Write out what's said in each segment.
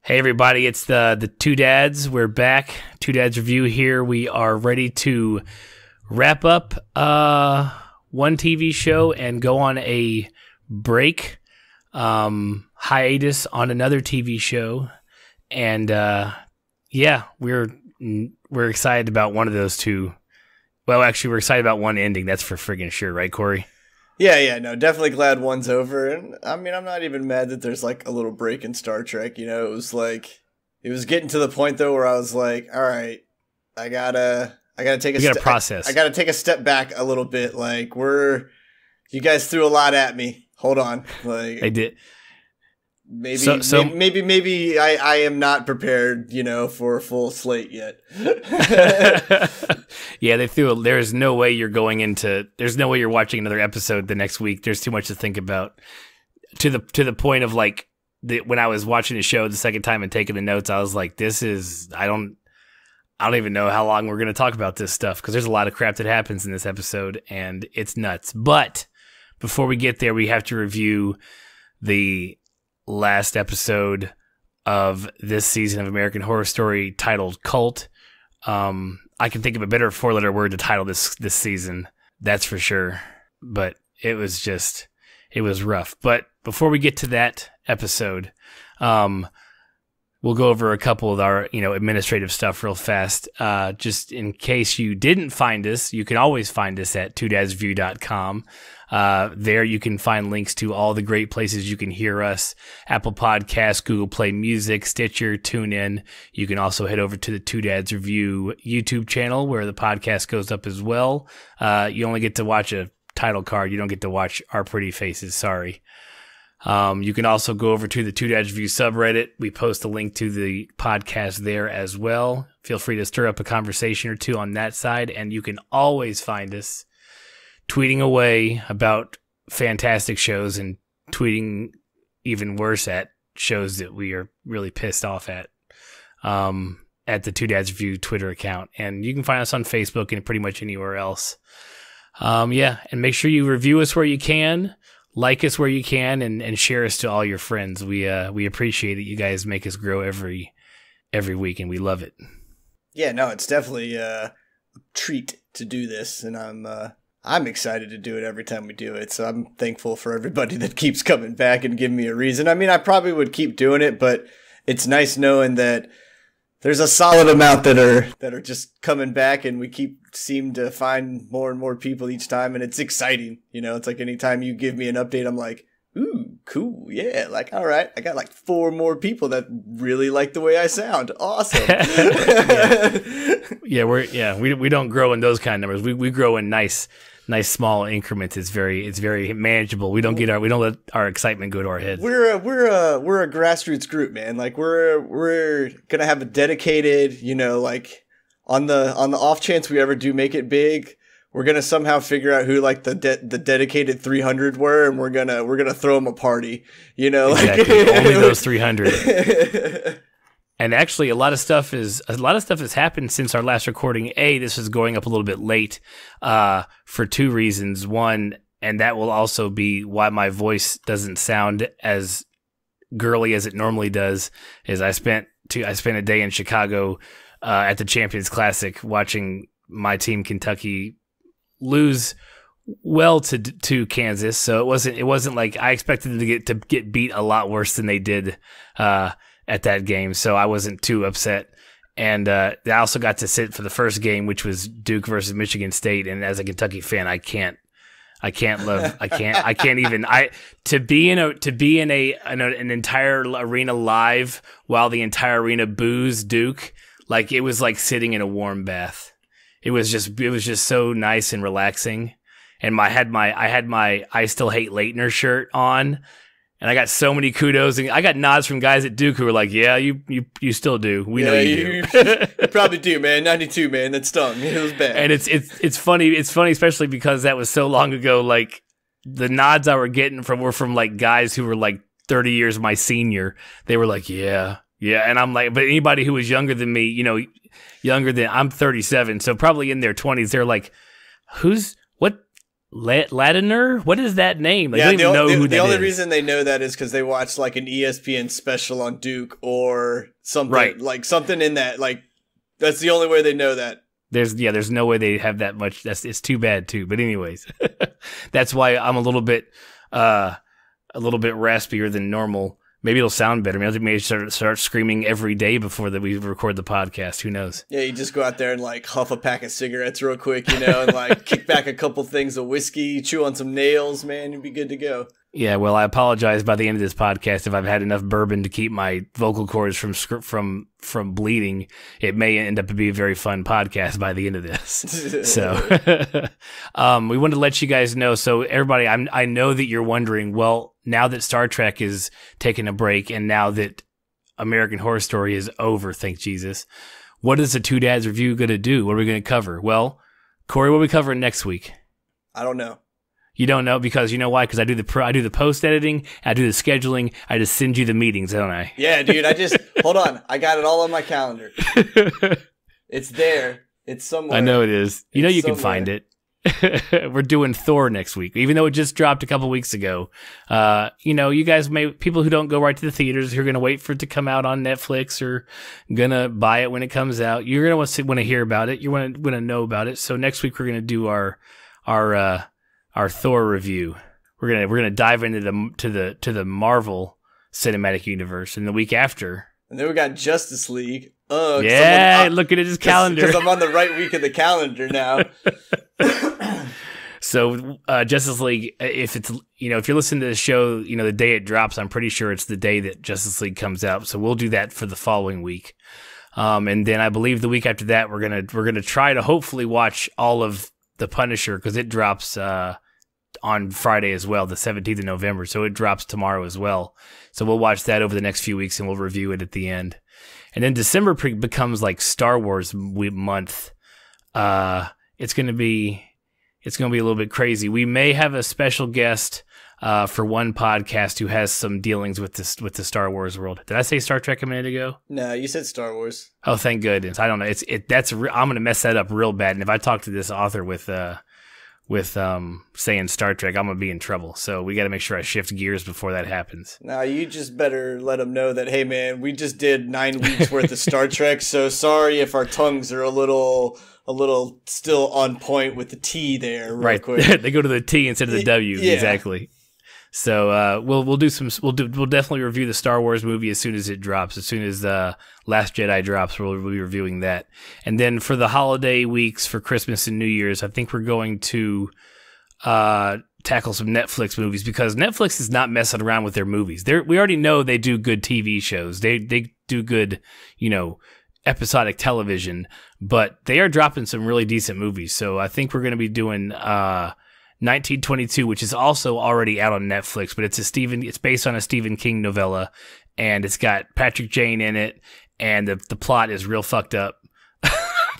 Hey everybody, it's the Two Dads. We're back. Two Dads Review here. We are ready to wrap up one TV show and go on a break, hiatus on another TV show. And yeah, we're excited about one of those two. Well, actually, we're excited about one ending. That's for friggin' sure, right, Corey? Yeah, no, definitely glad one's over. And I mean, I'm not even mad that there's like a little break in Star Trek. You know, it was getting to the point though where I was like, all right, I gotta take process. I gotta take a step back a little bit. Like you guys threw a lot at me. Hold on, like I did. Maybe I am not prepared, for a full slate yet. Yeah, there's no way you're watching another episode the next week. There's too much to think about. To the point of like when I was watching the show the second time and taking the notes, I was like, I don't even know how long we're going to talk about this stuff because there's a lot of crap that happens in this episode and it's nuts. But before we get there, we have to review the last episode of this season of American Horror Story titled Cult. I can think of a better four-letter word to title this season, that's for sure. But it was rough. But before we get to that episode, we'll go over a couple of our, administrative stuff real fast. Just in case you didn't find us, you can always find us at twodadsview.com. There you can find links to all the great places you can hear us: Apple Podcasts, Google Play Music, Stitcher, TuneIn. You can also head over to the Two Dads Review YouTube channel where the podcast goes up as well. You only get to watch a title card. You don't get to watch our pretty faces. Sorry. You can also go over to the Two Dads Review subreddit. We post a link to the podcast there as well. Feel free to stir up a conversation or two on that side, and you can always find us tweeting away about fantastic shows and tweeting even worse at shows that we are really pissed off at the Two Dads Review Twitter account. And you can find us on Facebook and pretty much anywhere else. Yeah, and make sure you review us where you can, like us where you can, and share us to all your friends. We appreciate it. You guys make us grow every week, and we love it. Yeah, no, it's definitely a treat to do this, and I'm excited to do it every time we do it, so I'm thankful for everybody that keeps coming back and giving me a reason. I mean, I probably would keep doing it, but it's nice knowing that there's a solid amount that are just coming back, and we seem to find more and more people each time, and it's exciting. It's like anytime you give me an update, I'm like, ooh, cool, yeah, like, all right, I got like 4 more people that really like the way I sound. Awesome. We don't grow in those kind of numbers. We grow in nice small increments. It's very manageable. We don't let our excitement go to our heads. We're a grassroots group, man. Like we're gonna have a dedicated, like on the off chance we ever do make it big, we're gonna somehow figure out who like the dedicated 300 were, and we're gonna throw them a party. Exactly. Only those 300. And actually, a lot of stuff has happened since our last recording. This is going up a little bit late for 2 reasons. One, and that will also be why my voice doesn't sound as girly as it normally does, is I spent a day in Chicago at the Champions Classic watching my team Kentucky lose well to Kansas. So it wasn't like I expected them to get beat a lot worse than they did at that game, so I wasn't too upset. And I also got to sit for the first game, which was Duke versus Michigan State. And as a Kentucky fan, to be in an entire arena live while the entire arena boos Duke, like it was like sitting in a warm bath. It was just so nice and relaxing. And I had my I Still Hate Leitner shirt on. And I got so many kudos, and I got nods from guys at Duke who were like, "Yeah, you still do. We know you do. You probably do, man. 92, man. That stung. It was bad." And it's funny. It's funny, especially because that was so long ago. Like the nods I were getting were from like guys who were like 30 years my senior. They were like, "Yeah." And I'm like, but anybody who was younger than me, I'm 37, so probably in their 20s, they're like, "What Ladiner? What is that name? Like, Yeah, I don't even know who that is. The only reason they know that is because they watched like an ESPN special on Duke or something, like something in that. Like, that's the only way they know that. There's no way they have that much. It's too bad too. But anyways, that's why I'm a little bit raspier than normal. Maybe it'll sound better. Maybe start screaming every day before that we record the podcast. Who knows? Yeah, you just go out there and like huff a pack of cigarettes real quick, and like kick back a couple things of whiskey, chew on some nails, man, you'd be good to go. Yeah, well, I apologize by the end of this podcast if I've had enough bourbon to keep my vocal cords from bleeding. It may end up to be a very fun podcast by the end of this. So, we wanted to let you guys know. So, everybody, I know that you're wondering. Well, now that Star Trek is taking a break, and now that American Horror Story is over, thank Jesus, what is the Two Dads Review going to do? What are we going to cover? Well, Corey, what are we covering next week? I don't know. You don't know because you know why? Because I do the post editing, I do the scheduling, I just send you the meetings, don't I? Yeah, dude. Hold on. I got it all on my calendar. It's there. It's somewhere. I know it is. You can find it. We're doing Thor next week, even though it just dropped a couple weeks ago. You guys people who don't go right to the theaters, who are going to wait for it to come out on Netflix or gonna buy it when it comes out. You're gonna want to hear about it. You want to know about it. So next week we're gonna do our Thor review. We're gonna dive into the Marvel Cinematic Universe, and the week after. And then we got Justice League. Yeah, looking at his calendar. Because I'm on the right week of the calendar now. So Justice League, if it's if you're listening to the show, the day it drops, I'm pretty sure it's the day that Justice League comes out. So we'll do that for the following week. And then I believe the week after that, we're gonna try to hopefully watch all of The Punisher because it drops on Friday as well, the 17th of November. So it drops tomorrow as well. So we'll watch that over the next few weeks and we'll review it at the end. And then December becomes like Star Wars month. It's gonna be a little bit crazy. We may have a special guest for one podcast who has some dealings with the Star Wars world. Did I say Star Trek a minute ago? No, you said Star Wars. Oh, thank goodness. I don't know. I'm gonna mess that up real bad. And if I talk to this author with saying Star Trek, I'm gonna be in trouble. So we got to make sure I shift gears before that happens. Now you just better let them know that, hey man, we just did 9 weeks worth of Star Trek. So sorry if our tongues are a little still on point with the T there. Right, quick. They go to the T instead of the W. Yeah. Exactly. So we'll definitely review the Star Wars movie as soon as it drops. As soon as Last Jedi drops, we'll be reviewing that. And then for the holiday weeks for Christmas and New Year's, I think we're going to tackle some Netflix movies because Netflix is not messing around with their movies. We already know they do good TV shows. They do good, episodic television, but they are dropping some really decent movies. So I think we're going to be doing 1922, which is also already out on Netflix, but it's based on a Stephen King novella, and it's got Patrick Jane in it, and the plot is real fucked up,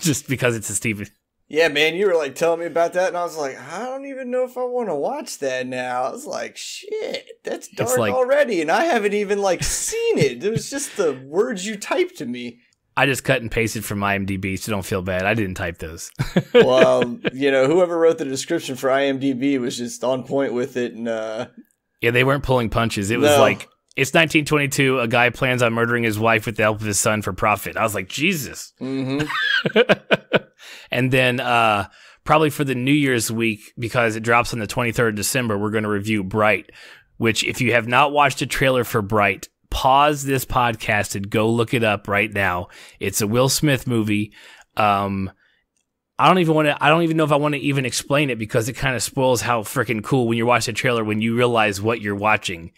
just because it's a Stephen. Yeah, man, you were like telling me about that, and I was like, I don't even know if I want to watch that now. I was like, shit, that's dark already, and I haven't even seen it. It was just the words you typed to me. I just cut and pasted from IMDb, so don't feel bad. I didn't type those. Well, whoever wrote the description for IMDb was just on point with it. And yeah, they weren't pulling punches. It was it's 1922. A guy plans on murdering his wife with the help of his son for profit. I was like, Jesus. Mm-hmm. And then probably for the New Year's week, because it drops on the 23rd of December, we're going to review Bright, which if you have not watched a trailer for Bright, pause this podcast and go look it up right now. It's a Will Smith movie. I don't even know if I want to even explain it because it kind of spoils how freaking cool when you watch the trailer when you realize what you're watching.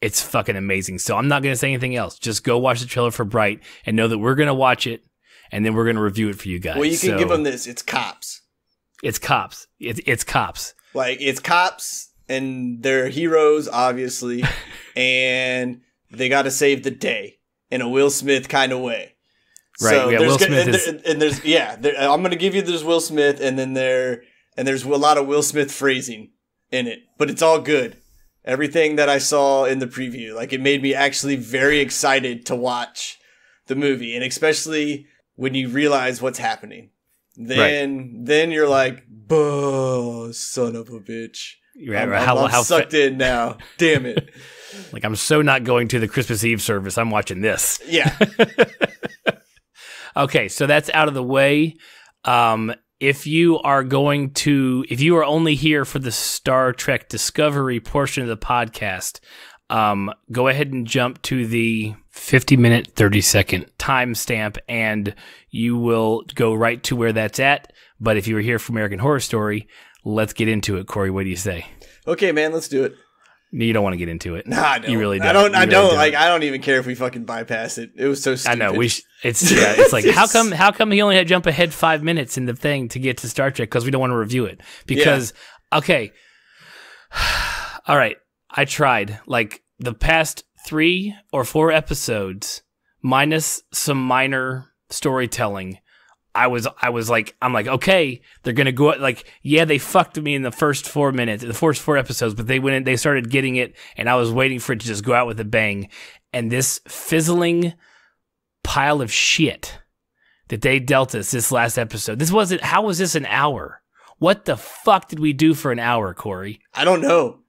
It's fucking amazing. So I'm not going to say anything else. Just go watch the trailer for Bright and know that we're going to watch it and then we're going to review it for you guys. Well, you can give them this. It's cops. It's cops. It's cops. It's cops and they're heroes, obviously. And they got to save the day in a Will Smith kind of way. Right. So yeah, Will Smith I'm going to give you there's Will Smith and then there's a lot of Will Smith phrasing in it, but it's all good. Everything that I saw in the preview, it made me actually very excited to watch the movie, and especially when you realize what's happening. then you're like, "Buh, son of a bitch." I'm sucked in now. Damn it. Like, I'm so not going to the Christmas Eve service. I'm watching this. Yeah. Okay, so that's out of the way. If you are only here for the Star Trek Discovery portion of the podcast, go ahead and jump to the 50-minute, 30-second timestamp, and you will go right to where that's at. But if you were here for American Horror Story, let's get into it. Corey, what do you say? Okay, man, let's do it. You don't want to get into it. Nah, I don't. You really don't. I don't. Like, I don't even care if we fucking bypass it. It was so stupid. I know. It's like, how come he only had to jump ahead 5 minutes in the thing to get to Star Trek? Because we don't want to review it. Because, okay. All right. I tried. Like, the past 3 or 4 episodes, minus some minor storytelling, I'm like, okay, they're gonna go, like, yeah, they fucked me in the first 4 minutes, the first 4 episodes, but they went in, they started getting it, and I was waiting for it to just go out with a bang. And this fizzling pile of shit that they dealt us this last episode, how was this an hour? What the fuck did we do for an hour, Corey? I don't know.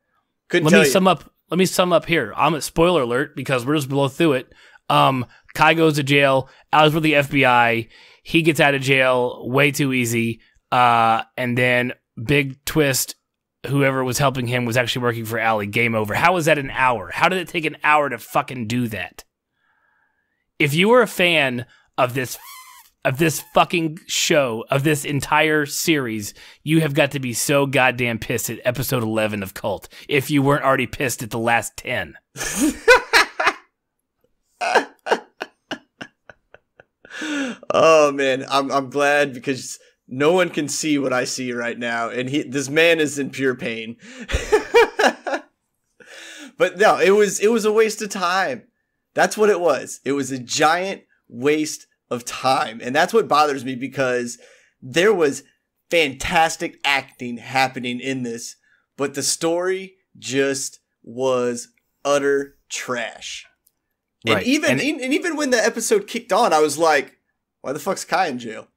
Let me sum up here. I'm a spoiler alert because we're just below through it. Kai goes to jail. I was with the FBI. He gets out of jail way too easy. And then big twist, whoever was helping him was actually working for Allie. Game over. How was that an hour? How did it take an hour to fucking do that? If you were a fan of this fucking show, of this entire series, you have got to be so goddamn pissed at episode 11 of Cult, if you weren't already pissed at the last 10. Oh man, I'm glad, because no one can see what I see right now, and this man is in pure pain. But no, it was a waste of time. That's what it was. It was a giant waste of time, and that's what bothers me, because there was fantastic acting happening in this, but the story just was utter trash. Right. And even when the episode kicked on, I was like, why the fuck's Kai in jail?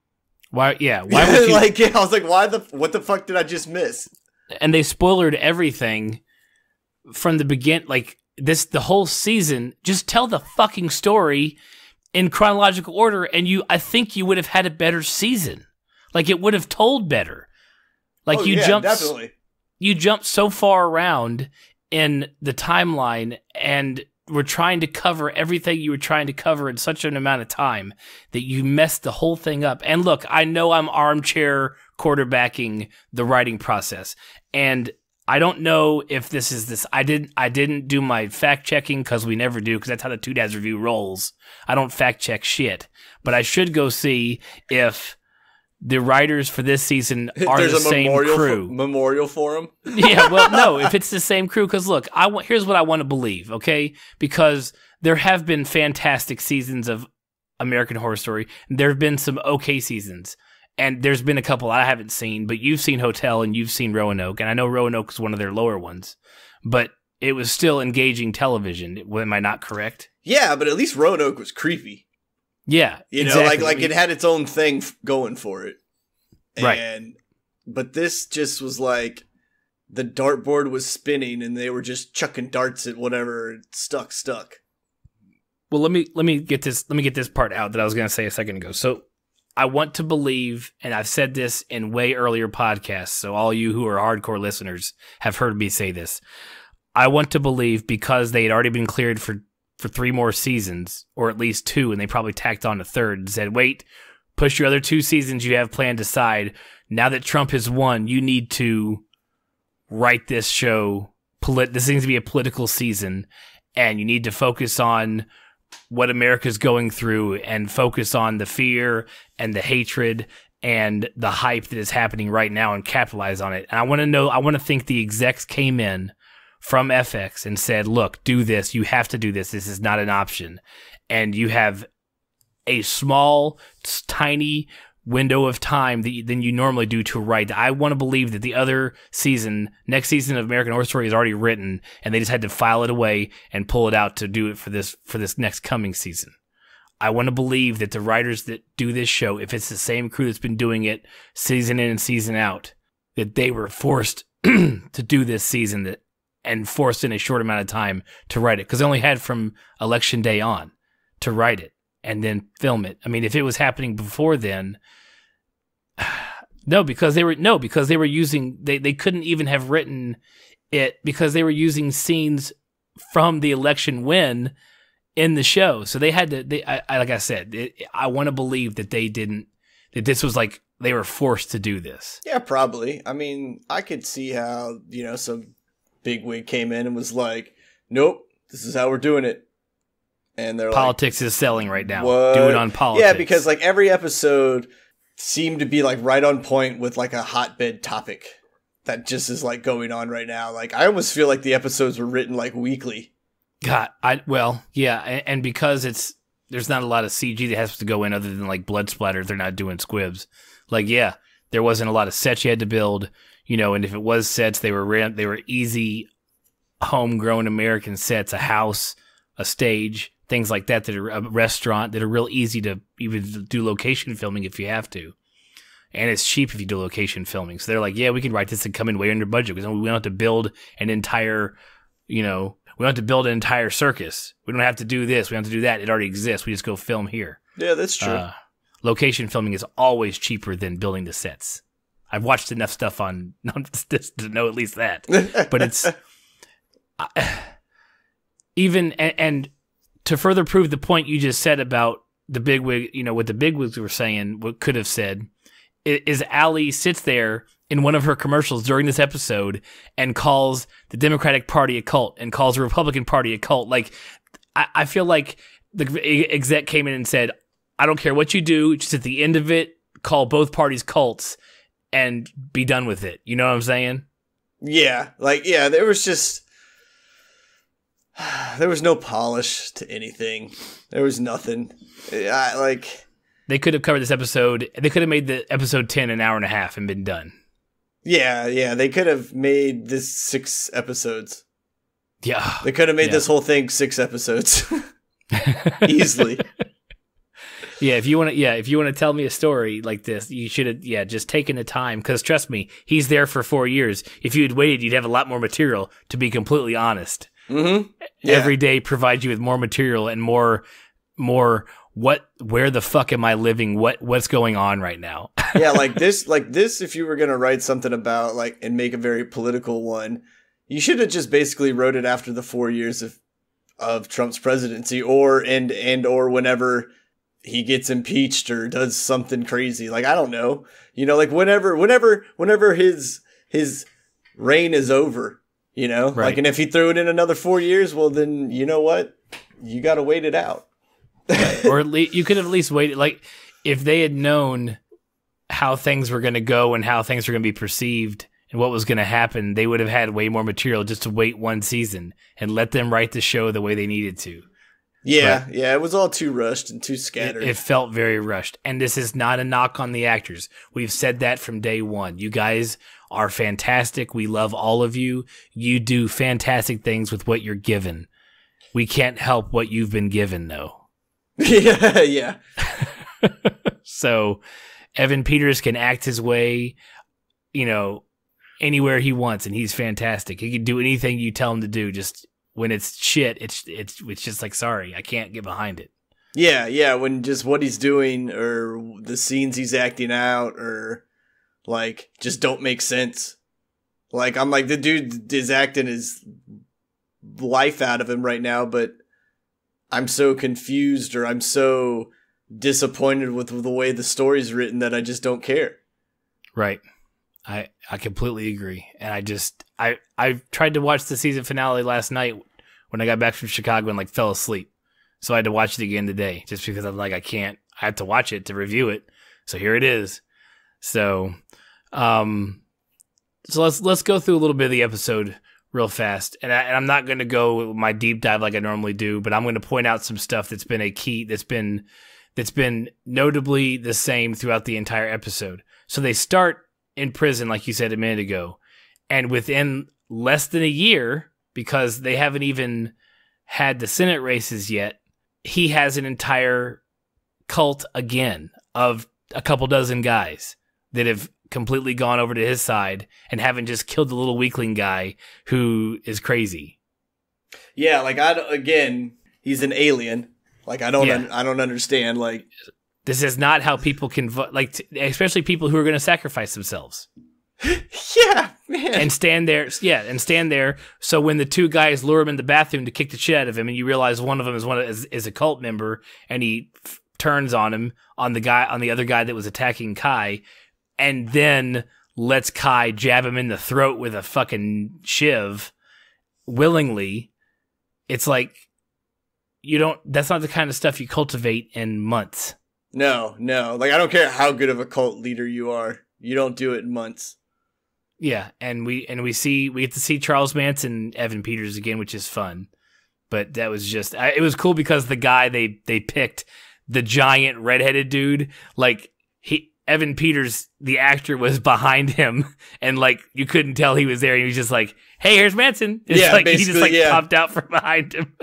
Why? Yeah. Why would you? I was like, what the fuck did I just miss? And they spoiled everything from the begin. Like, the whole season. Just tell the fucking story in chronological order, and I think you would have had a better season. Like, it would have told better. Like, definitely. You jumped so far around in the timeline, and were trying to cover everything you were trying to cover in such an amount of time that you messed the whole thing up. And look, I know I'm armchair quarterbacking the writing process, and I don't know if this is this. I didn't do my fact checking, because we never do, because that's how the Two Dads Review rolls. I don't fact check shit, but I should go see if the writers for this season are the same crew. Memorial for them? Yeah, well, no, if it's the same crew, because look, here's what I want to believe, okay? Because there have been fantastic seasons of American Horror Story. There have been some okay seasons, and there's been a couple I haven't seen, but you've seen Hotel and you've seen Roanoke, and I know Roanoke is one of their lower ones, but it was still engaging television. Am I not correct? Yeah, but at least Roanoke was creepy. Yeah, exactly. like it had its own thing going for it. Right. But this just was like the dartboard was spinning and they were just chucking darts at whatever stuck. Well, let me get this part out that I was going to say a second ago. So I want to believe, and I've said this in way earlier podcasts, so all you who are hardcore listeners have heard me say this. I want to believe, because they had already been cleared for 3 more seasons, or at least 2, and they probably tacked on a third and said, wait, push your other 2 seasons you have planned aside. Now that Trump has won, you need to write this show. This seems to be a political season, and you need to focus on what America's going through and focus on the fear and the hatred and the hype that is happening right now and capitalize on it. And I want to think the execs came in from FX and said, look, do this. You have to do this. This is not an option. And you have a small, tiny window of time than you normally do to write. I want to believe that the other season, next season of American Horror Story, is already written, and they just had to file it away and pull it out to do it for this next coming season. I want to believe that the writers that do this show, if it's the same crew that's been doing it season in and season out, that they were forced to do this season and forced in a short amount of time to write it, because they only had from election day on to write it and then film it. I mean, if it was happening before then, because they were using, they couldn't even have written it because they were using scenes from the election win in the show. So they had to, like I said, I want to believe that that this was like, they were forced to do this. Yeah, probably. I mean, I could see how, some bigwig came in and was like, nope, this is how we're doing it. And they're politics is selling right now. What? Do it on politics. Yeah, because like every episode seemed to be like right on point with like a hotbed topic that just is like going on right now. Like I almost feel like the episodes were written like weekly. God, yeah, and because there's not a lot of CG that has to go in other than like blood splatter. They're not doing squibs. Like, yeah, there wasn't a lot of sets you had to build, and if it was sets, they were easy, homegrown American sets, a house, a stage, things like that are a restaurant that are real easy to even do location filming if you have to. And it's cheap if you do location filming. So they're like, yeah, we can write this and come in way under budget because we don't have to build an entire, we don't have to build an entire circus. We don't have to do this. We don't have to do that. It already exists. We just go film here. Yeah, that's true. Location filming is always cheaper than building the sets. I've watched enough stuff on this to know at least that. But it's even and to further prove the point you just said about the bigwig, what the bigwigs were saying, what could have said, is Allie sits there in one of her commercials during this episode and calls the Democratic Party a cult and calls the Republican Party a cult. Like, I feel like the exec came in and said, I don't care what you do, just at the end of it, call both parties cults and be done with it. You know what I'm saying? Yeah. There was no polish to anything. There was nothing. They could have covered this episode. They could have made the episode 10 an hour and a half and been done. Yeah. They could have made this 6 episodes. Yeah. They could have made this whole thing 6 episodes. Easily. Yeah, if you want to tell me a story like this, you should have just taken the time, because trust me, he's there for 4 years. If you had waited, you'd have a lot more material, to be completely honest. Mm-hmm. Yeah. Every day provides you with more material and more where the fuck am I living? What's going on right now? Yeah, like this, if you were going to write something about and make a very political one, you should have just basically wrote it after the 4 years of Trump's presidency or whenever he gets impeached or does something crazy. Like, I don't know, whenever his reign is over, right. Like, and if he threw it in another 4 years, well, then you know what? You got to wait it out. Or at least you could have at least waited. Like, if they had known how things were going to go and how things were going to be perceived and what was going to happen, they would have had way more material just to wait one season and let them write the show the way they needed to. Yeah, it was all too rushed and too scattered. It felt very rushed. And this is not a knock on the actors. We've said that from day one. You guys are fantastic. We love all of you. You do fantastic things with what you're given. We can't help what you've been given, though. Yeah. So Evan Peters can act his way, anywhere he wants, and he's fantastic. He can do anything you tell him to do. Just when it's shit, it's just like, sorry, I can't get behind it. Yeah. When just what he's doing or the scenes he's acting out or just don't make sense. Like, I'm like, the dude is acting his life out of him right now, but I'm so confused or I'm so disappointed with the way the story's written that I just don't care. Right. I completely agree. And I tried to watch the season finale last night when I got back from Chicago and fell asleep. So I had to watch it again today just because I'm like, I had to watch it to review it. So here it is. So, let's go through a little bit of the episode real fast. And I'm not going to go with my deep dive like I normally do, but I'm going to point out some stuff that's been a key, that's been notably the same throughout the entire episode. So they start in prison, like you said a minute ago, and within less than a year, because they haven't even had the Senate races yet, he has an entire cult again of a couple dozen guys that have completely gone over to his side and haven't just killed the little weakling guy who is crazy. Yeah, like he's an alien. Like I don't understand. Like this is not how people can vote. Like especially people who are going to sacrifice themselves. Yeah, man. And stand there. Yeah, and stand there. So when the two guys lure him in the bathroom to kick the shit out of him, and you realize one of them is a cult member, and he turns on him on the other guy that was attacking Kai, and then lets Kai jab him in the throat with a fucking shiv willingly. It's like that's not the kind of stuff you cultivate in months. No. Like I don't care how good of a cult leader you are. You don't do it in months. Yeah, and we get to see Charles Manson, Evan Peters again, which is fun. But that was just it was cool because the guy they picked, the giant redheaded dude, like Evan Peters, the actor, was behind him, and like you couldn't tell he was there. He was just like, "Hey, here's Manson." It's like he just popped out from behind him.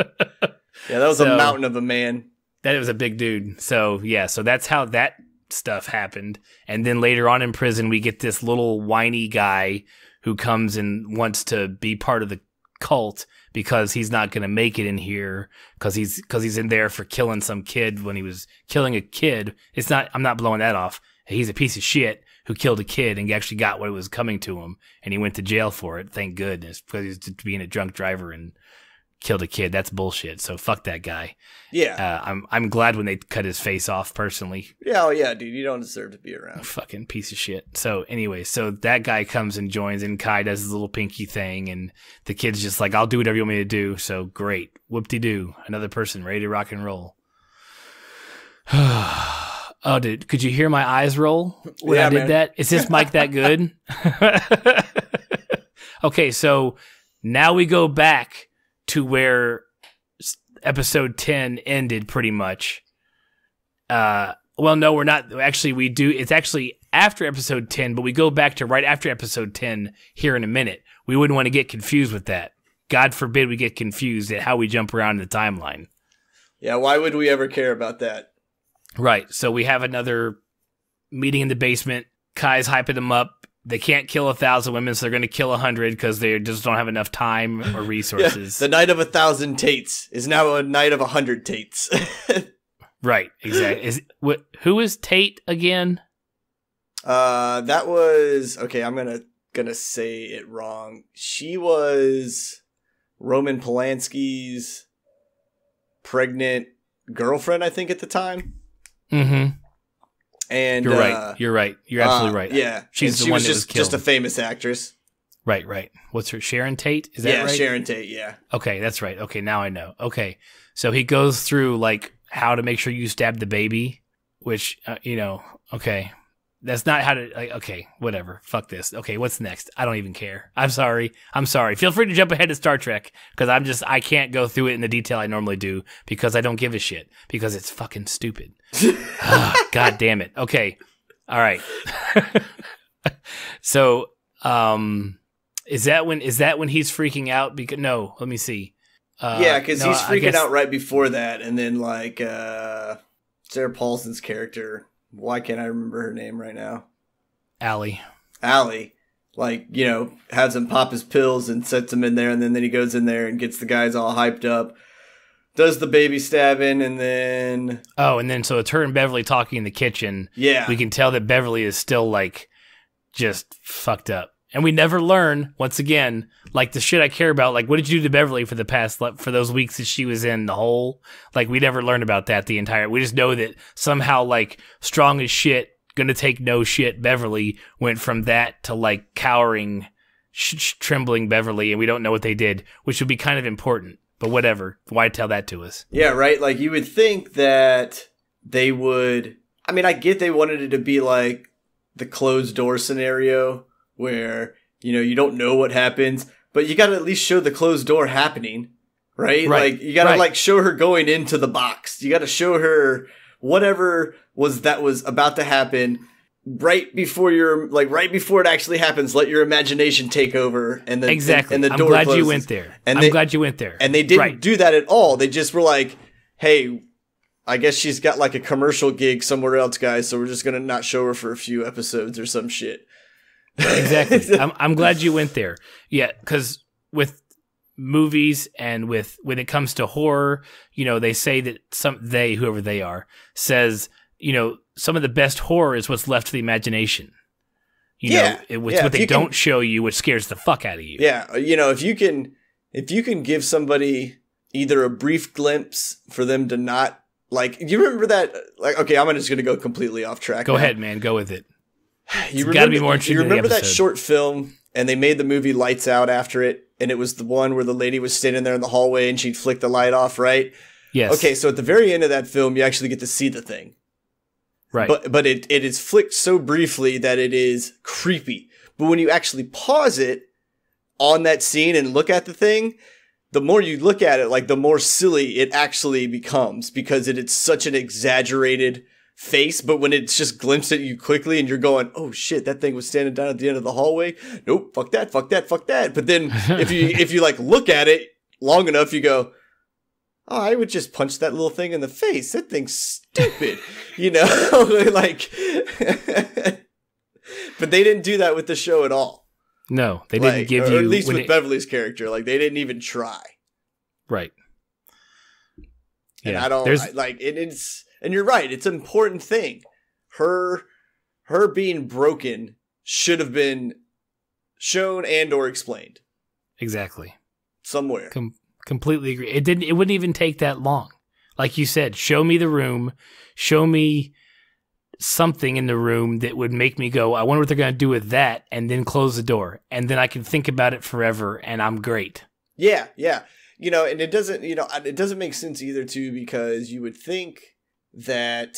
Yeah, that was a mountain of a man. That was a big dude. So yeah, so that's how that stuff happened. And then later on in prison, we get this little whiny guy who comes and wants to be part of the cult because he's not going to make it in here because he's in there for killing some kid when he was killing a kid. I'm not blowing that off. He's a piece of shit who killed a kid and actually got what was coming to him, and he went to jail for it. Thank goodness, because he's being a drunk driver and killed a kid. That's bullshit. So fuck that guy. Yeah. I'm glad when they cut his face off personally. Yeah, yeah, dude. You don't deserve to be around. Fucking piece of shit. So anyway, so that guy comes and joins, and Kai does his little pinky thing, and the kid's just like, I'll do whatever you want me to do. So great. Whoop-de-doo. Another person ready to rock and roll. Oh, dude, could you hear my eyes roll when I did that? Is this mic that good? Okay, so now we go back to where episode 10 ended pretty much. Well, no, we're not. Actually, we do. It's actually after episode 10, but we go back to right after episode 10 here in a minute. We wouldn't want to get confused with that. God forbid we get confused at how we jump around in the timeline. Yeah, why would we ever care about that? Right. So we have another meeting in the basement. Kai's hyping them up. They can't kill 1,000 women, so they're going to kill 100 because they just don't have enough time or resources. Yeah, the night of 1,000 Tates is now a night of 100 Tates. Right. Exactly. Who is Tate again? That was okay. I'm gonna say it wrong. She was Roman Polanski's pregnant girlfriend, I think, at the time. Mm-hmm. And you're right. You're right. You're absolutely right. Yeah, she's the one that was killed. Just a famous actress. Right. Right. What's her? Sharon Tate? Is that right? Yeah, Sharon Tate. Yeah. Okay, that's right. Okay, now I know. Okay, so he goes through like how to make sure you stab the baby, which okay. That's not how to, like, okay, whatever. Fuck this. Okay, what's next? I don't even care. I'm sorry. Feel free to jump ahead to Star Trek, because I can't go through it in the detail I normally do, because I don't give a shit, because it's fucking stupid. God damn it. Okay. All right. So, is that when he's freaking out? No, let me see. Yeah, because he's freaking out right before that, and then, like, Sarah Paulson's character... Why can't I remember her name right now? Allie, like, has him pop his pills and sets him in there, and then he goes in there and gets the guys all hyped up, does the baby stabbing, and then... Oh, and then so it's her and Beverly talking in the kitchen. Yeah. We can tell that Beverly is still, like, just fucked up. And we never learn, once again, like, the shit I care about, like, what did you do to Beverly for those weeks that she was in the hole? Like, we never learned about that we just know that somehow, like, strong as shit, gonna take no shit Beverly went from that to, like, cowering, trembling Beverly, and we don't know what they did, which would be kind of important, but whatever. Why tell that to us? Yeah, right? Like, you would think that they would... I mean, I get they wanted it to be, like, the closed door scenario, where, you don't know what happens, but you got to at least show the closed door happening, right? Like, you got to, like, show her going into the box. You got to show her whatever was about to happen right before it actually happens. Let your imagination take over, and then exactly. And the door I'm glad closes. You went there. I'm glad you went there. And they didn't do that at all. They just were like, hey, I guess she's got like a commercial gig somewhere else, guys. So we're just gonna not show her for a few episodes or some shit. Exactly. I'm glad you went there. Yeah, because with movies and when it comes to horror, they say that whoever they are, says, some of the best horror is what's left to the imagination. It's what they don't show you, which scares the fuck out of you. Yeah, if you can give somebody either a brief glimpse for them to not like, you remember that? Like, okay, I'm just gonna go completely off track. Go ahead, man. Go with it. You got to be more interesting. You remember that short film, and they made the movie Lights Out after it, and it was the one where the lady was standing there in the hallway and she'd flick the light off, right? Yes. Okay, so at the very end of that film, you actually get to see the thing. Right. But it is flicked so briefly that it is creepy. But when you actually pause it on that scene and look at the thing, the more you look at it, like the more silly it actually becomes, because it's such an exaggerated face. But when it's just glimpsed at you quickly and you're going, oh shit, that thing was standing down at the end of the hallway. Nope, fuck that. But then if you like look at it long enough, you go, oh, I would just punch that little thing in the face. That thing's stupid, like. But they didn't do that with the show at all. No, they didn't give you, or at least with Beverly's character, like they didn't even try. Right. And and you're right. It's an important thing. Her being broken should have been shown and or explained. Exactly. Somewhere. Completely agree. It wouldn't even take that long. Like you said, show me the room, show me something in the room that would make me go, I wonder what they're going to do with that, and then close the door. And then I can think about it forever, and I'm great. Yeah, yeah. And it doesn't make sense either, too, because you would think that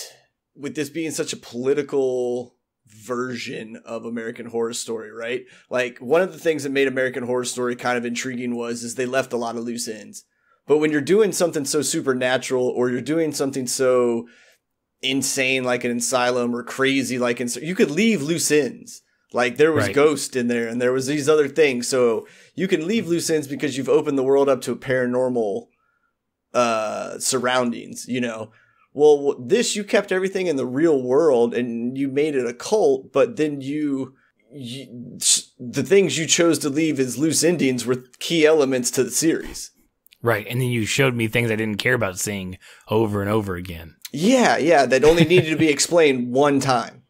with this being such a political version of American Horror Story, right? Like, one of the things that made American Horror Story kind of intriguing is they left a lot of loose ends. But when you're doing something so supernatural, or you're doing something so insane like an asylum, or crazy like you could leave loose ends. Like there was ghost in there, and there was these other things. So you can leave loose ends because you've opened the world up to a paranormal surroundings, Well, you kept everything in the real world and you made it a cult, but then the things you chose to leave as loose endings were key elements to the series. Right. And then you showed me things I didn't care about seeing over and over again. Yeah, that only needed to be explained one time.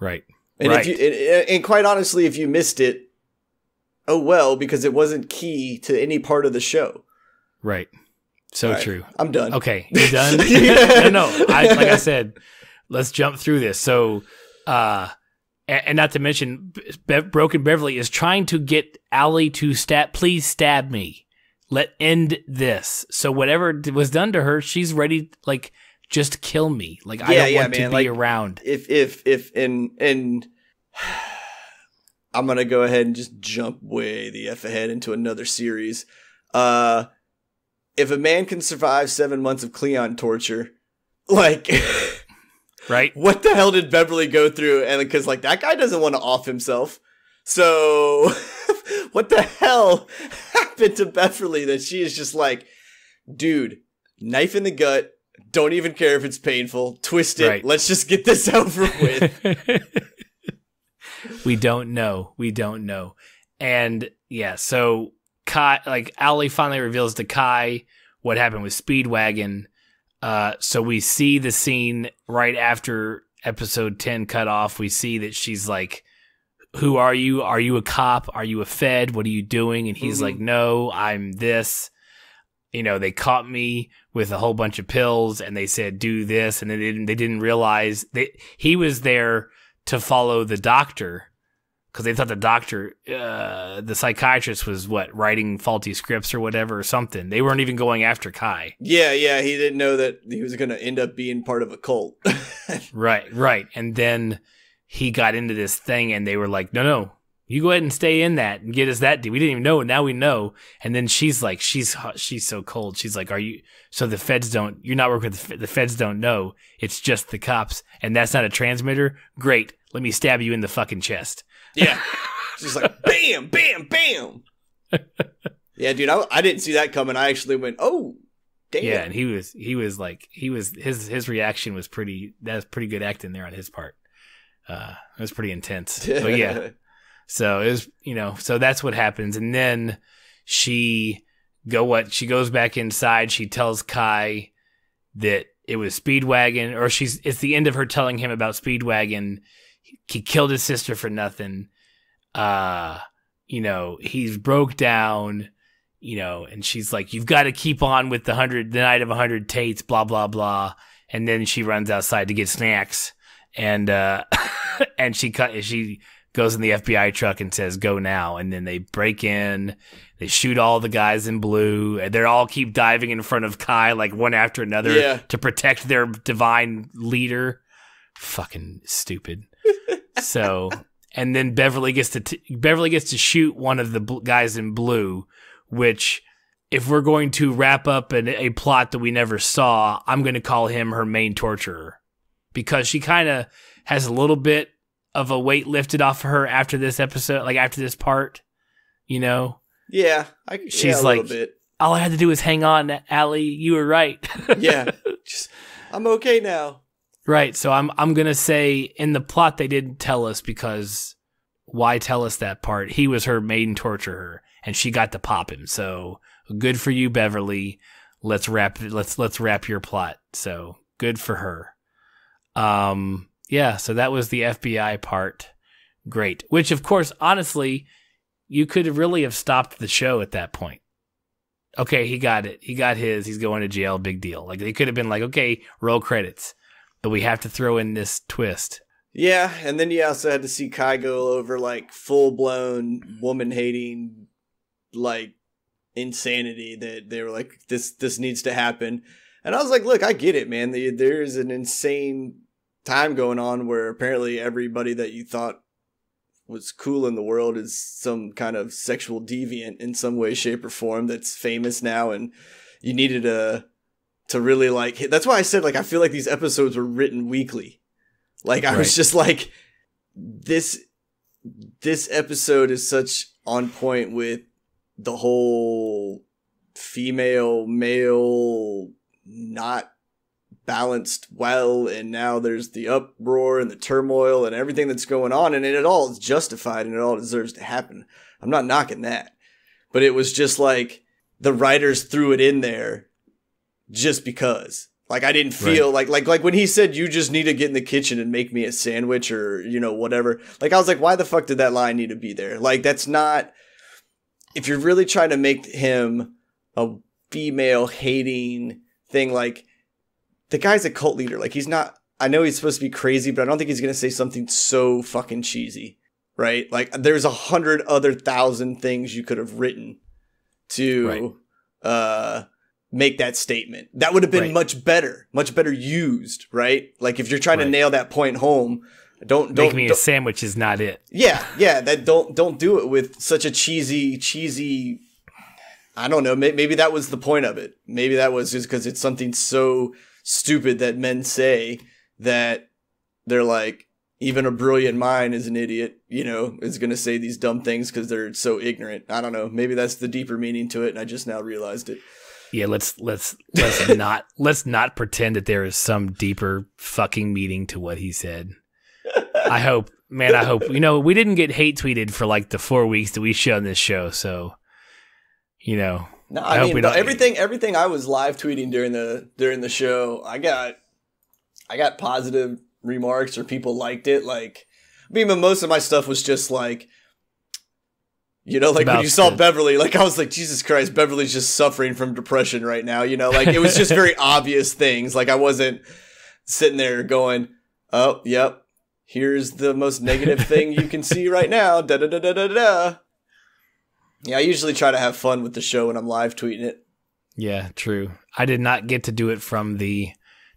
Right. And and quite honestly, if you missed it, oh well, because it wasn't key to any part of the show. Right. So true. I'm done. Okay, you done? No. Like I said, let's jump through this. So, and not to mention, Broken Beverly is trying to get Allie to please stab me. End this. So whatever was done to her, she's ready, like, just kill me. Like, I don't want to be around. And I'm going to go ahead and just jump way the F ahead into another series. If a man can survive 7 months of Cleon torture, like, right? What the hell did Beverly go through? And because like that guy doesn't want to off himself, so what the hell happened to Beverly that she is just like, dude, knife in the gut. Don't even care if it's painful. Twist it. Right. Let's just get this over with. We don't know. And yeah, so Kai, like Allie finally reveals to Kai what happened with Speedwagon. So we see the scene right after episode 10 cut off. We see that she's like, who are you? Are you a cop? Are you a Fed? What are you doing? And he's like, no, I'm this. They caught me with a whole bunch of pills and they said, do this. And they didn't realize that he was there to follow the doctor, because they thought the doctor, the psychiatrist, was writing faulty scripts or whatever or something. They weren't even going after Kai. Yeah. He didn't know that he was going to end up being part of a cult. Right. And then he got into this thing and they were like, no, you go ahead and stay in that and get us that deal. We didn't even know. Now we know. And then she's like, she's so cold. She's like, so the feds you're not working with the feds don't know. It's just the cops. And that's not a transmitter. Great. Let me stab you in the fucking chest. Yeah. She's like, bam, bam, bam. Yeah, dude, I didn't see that coming. I actually went, oh, Damn. Yeah, and his reaction was pretty good acting there on his part. It was pretty intense. But yeah. So it was, so that's what happens. And then she goes back inside. She tells Kai that it was Speedwagon, or it's the end of her telling him about Speedwagon. He killed his sister for nothing. He's broke down, and she's like, you've got to keep on with the night of 100 Tates, blah, blah, blah. And then she runs outside to get snacks. And, and she goes in the FBI truck and says, go now. And then they break in, they shoot all the guys in blue, and they all keep diving in front of Kai, like one after another to protect their divine leader. Fucking stupid. So, and then Beverly gets to shoot one of the guys in blue, which, if we're going to wrap up a plot that we never saw, I'm going to call him her main torturer, because she kind of has a little bit of a weight lifted off of her after this episode, like after this part, Yeah, she's a like, little bit. All I had to do was hang on, Allie. You were right. Yeah, I'm okay now. Right. So I'm gonna say in the plot they didn't tell us, because why tell us that part? He was her main torturer, and she got to pop him. So good for you, Beverly. Let's wrap your plot. So good for her. Yeah, so that was the FBI part. Great. Which, of course, honestly, you could really have stopped the show at that point. Okay, he got it. He got his. He's going to jail. Big deal. Like, they could have been like, okay, roll credits. But we have to throw in this twist. Yeah, and then you also had to see Kai go over, like, full-blown woman-hating, like, insanity that they were like, this needs to happen. And I was like, look, I get it, man. There's an insane time going on where apparently everybody that you thought was cool in the world is some kind of sexual deviant in some way, shape, or form that's famous now, and you needed to really, like, that's why I said, like, I feel like these episodes were written weekly. Like, I was just like, this episode is such on point with the whole female, male, not balanced well, and now there's the uproar and the turmoil and everything that's going on, and it all is justified and it all deserves to happen. I'm not knocking that, but it was just like the writers threw it in there just because. Like, I didn't feel like when he said, you just need to get in the kitchen and make me a sandwich, or whatever, like, I was like, why the fuck did that line need to be there? Like, that's not, if you're really trying to make him a female hating thing, like, the guy's a cult leader. Like, he's not, I know he's supposed to be crazy, but I don't think he's going to say something so fucking cheesy, right? Like, there's 100,000 things you could have written to make that statement. That would have been much better used, right? Like, if you're trying to nail that point home, don't make me a sandwich is not it. Yeah, that don't do it with such a cheesy. I don't know. Maybe that was the point of it. Maybe that was just because it's something so stupid that men say that they're like, even a brilliant mind is an idiot, is going to say these dumb things because they're so ignorant. I don't know. Maybe that's the deeper meaning to it, and I just now realized it. Yeah, let's not pretend that there is some deeper fucking meaning to what he said. I hope, we didn't get hate tweeted for like the 4 weeks that we showed this show, so No, I mean, everything I was live tweeting during the show, I got positive remarks, or people liked it. Like, I mean, but most of my stuff was just like, like when you saw Beverly, like, I was like, Jesus Christ, Beverly's just suffering from depression right now. Like, it was just very obvious things. Like, I wasn't sitting there going, oh, yep, here's the most negative thing you can see right now. Da da da da da da. Yeah, I usually try to have fun with the show when I'm live tweeting it. Yeah, true. I did not get to do it from the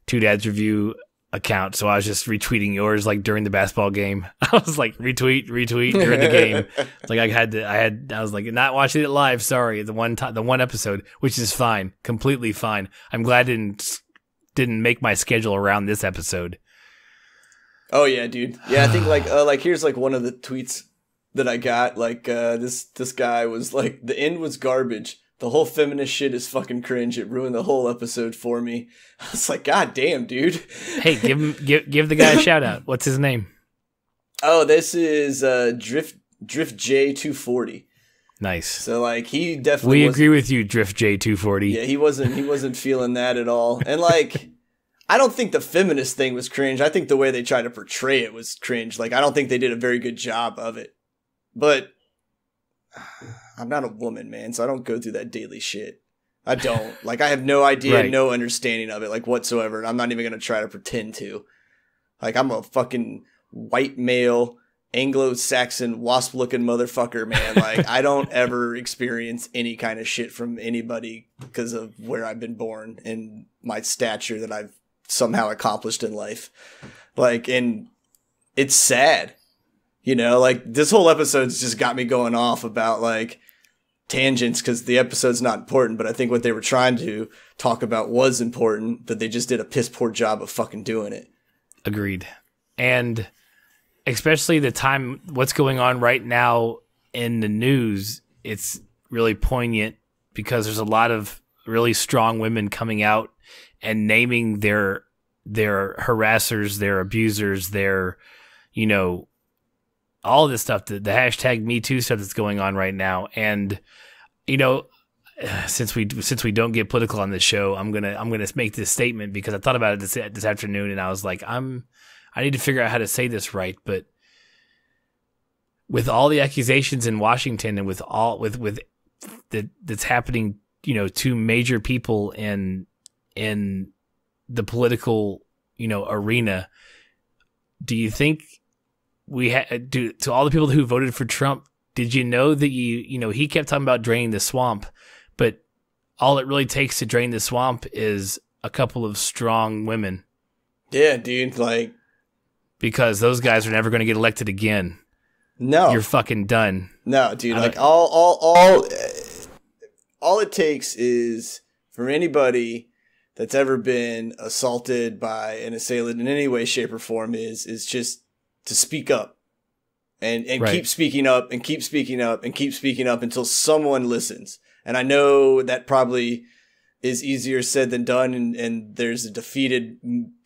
Two Dads Review account, so I was just retweeting yours like during the basketball game. I was like retweet during the game. Like I was like not watching it live. Sorry, the one episode, which is fine, completely fine. I'm glad I didn't make my schedule around this episode. Oh yeah, dude. Yeah, I think like here's like one of the tweets that I got, like, this guy was like, the end was garbage, The whole feminist shit is fucking cringe. It ruined the whole episode for me. I was like, God damn, dude. Hey, give the guy a shout out. What's his name? Oh, this is Drift J240. Nice. So like he definitely We agree with you, Drift J240. Yeah, he wasn't feeling that at all. And like I don't think the feminist thing was cringe. I think the way they tried to portray it was cringe. Like I don't think they did a very good job of it. But I'm not a woman, man, so I don't go through that daily shit. I don't. Like, I have no idea, right. No understanding of it, like, whatsoever. And I'm not even going to try to pretend to. Like, I'm a fucking white male, Anglo-Saxon, wasp-looking motherfucker, man. Like, I don't ever experience any kind of shit from anybody because of where I've been born and my stature that I've somehow accomplished in life. Like, and it's sad. You know, like, this whole episode's just got me going off about, like, tangents because the episode's not important, but I think what they were trying to talk about was important, that they just did a piss poor job of fucking doing it. Agreed. And especially the time, what's going on right now in the news, it's really poignant because there's a lot of really strong women coming out and naming their harassers, their abusers, their, you know, all this stuff, the hashtag Me Too stuff that's going on right now. And, you know, since we don't get political on this show, I'm gonna make this statement because I thought about it this afternoon and I was like, I need to figure out how to say this right. But with all the accusations in Washington and with that's happening, you know, to major people in the political, you know, arena, do you think to all the people who voted for Trump, did you know that you know, he kept talking about draining the swamp, but all it really takes to drain the swamp is a couple of strong women. Yeah, dude, like, because those guys are never going to get elected again. No. You're fucking done. No, dude, like all it takes is for anybody that's ever been assaulted by an assailant in any way, shape, or form is just to speak up and right. Keep speaking up and keep speaking up and keep speaking up until someone listens. And I know that probably is easier said than done. And there's a defeated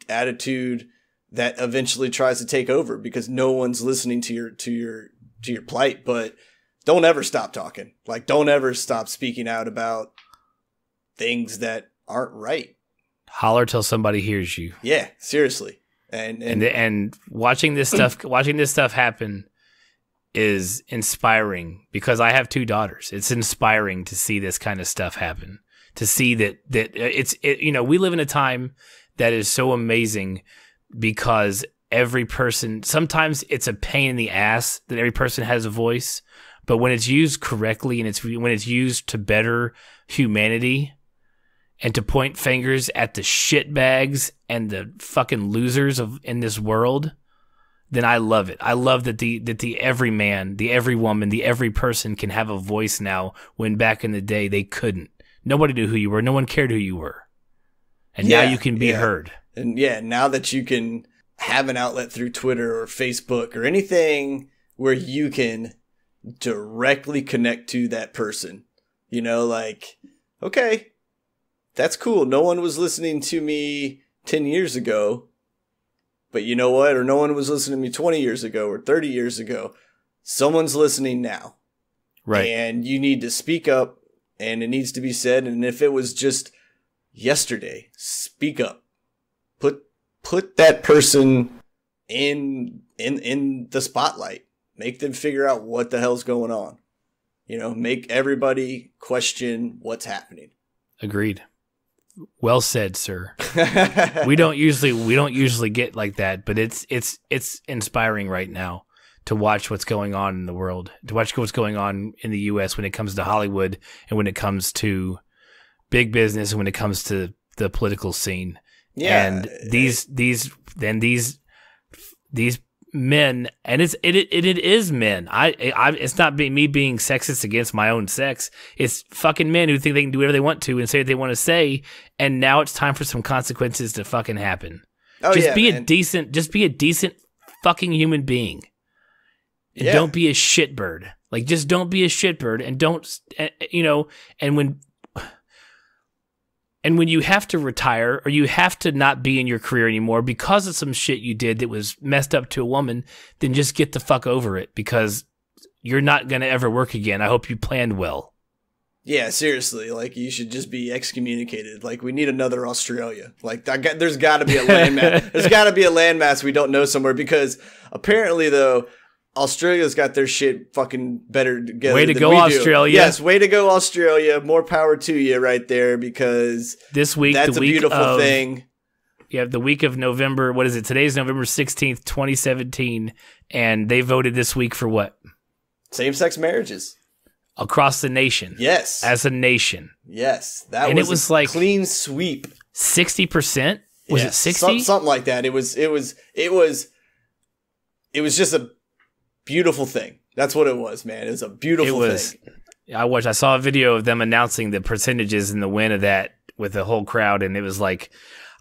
attitude that eventually tries to take over because no one's listening to your plight. But don't ever stop talking. Like, don't ever stop speaking out about things that aren't right. Holler till somebody hears you. Yeah, seriously. And watching this stuff happen is inspiring because I have two daughters. It's inspiring to see this kind of stuff happen. To see that you know, we live in a time that is so amazing because every person, sometimes it's a pain in the ass that every person has a voice, but when it's used correctly and when it's used to better humanity and to point fingers at the shitbags and the fucking losers in this world, then I love it. I love that the every man, the every woman, the every person can have a voice now when back in the day they couldn't. Nobody knew who you were. No one cared who you were. And now you can be heard. And yeah, now that you can have an outlet through Twitter or Facebook or anything where you can directly connect to that person, you know, like, okay, that's cool. No one was listening to me 10 years ago, but you know what? Or no one was listening to me 20 years ago or 30 years ago. Someone's listening now. Right. And you need to speak up and it needs to be said. And if it was just yesterday, speak up. Put that person in the spotlight. Make them figure out what the hell's going on. You know, make everybody question what's happening. Agreed. Well said, sir. we don't usually get like that, but it's inspiring right now to watch what's going on in the world, to watch what's going on in the US when it comes to Hollywood and when it comes to big business and when it comes to the political scene. Yeah. And these men, and it is men. It's not me being sexist against my own sex. It's fucking men who think they can do whatever they want to and say what they want to say. And now it's time for some consequences to fucking happen. Just be a decent fucking human being. Yeah. Don't be a shitbird. Like, just don't be a shitbird, and don't, you know, and when you have to retire or you have to not be in your career anymore because of some shit you did that was messed up to a woman, then just get the fuck over it, because you're not going to ever work again. I hope you planned well. Yeah, seriously. Like, you should just be excommunicated. Like, we need another Australia. Like, there's got to be a landmass. There's got to be a landmass we don't know somewhere, because apparently, though, Australia's got their shit fucking better together. Way to than go, we do. Australia. Yes, way to go, Australia. More power to you right there, because this week, that's the a week beautiful thing. Yeah, the week of November, what is it? Today's November 16th, 2017, and they voted this week for what? Same-sex marriages. Across the nation. Yes. As a nation. Yes. And it was like clean sweep. 60%? Was it 60? Something like that. It was just a beautiful thing. That's what it was, man. It was a beautiful thing. I saw a video of them announcing the percentages in the win of that with the whole crowd, and it was like,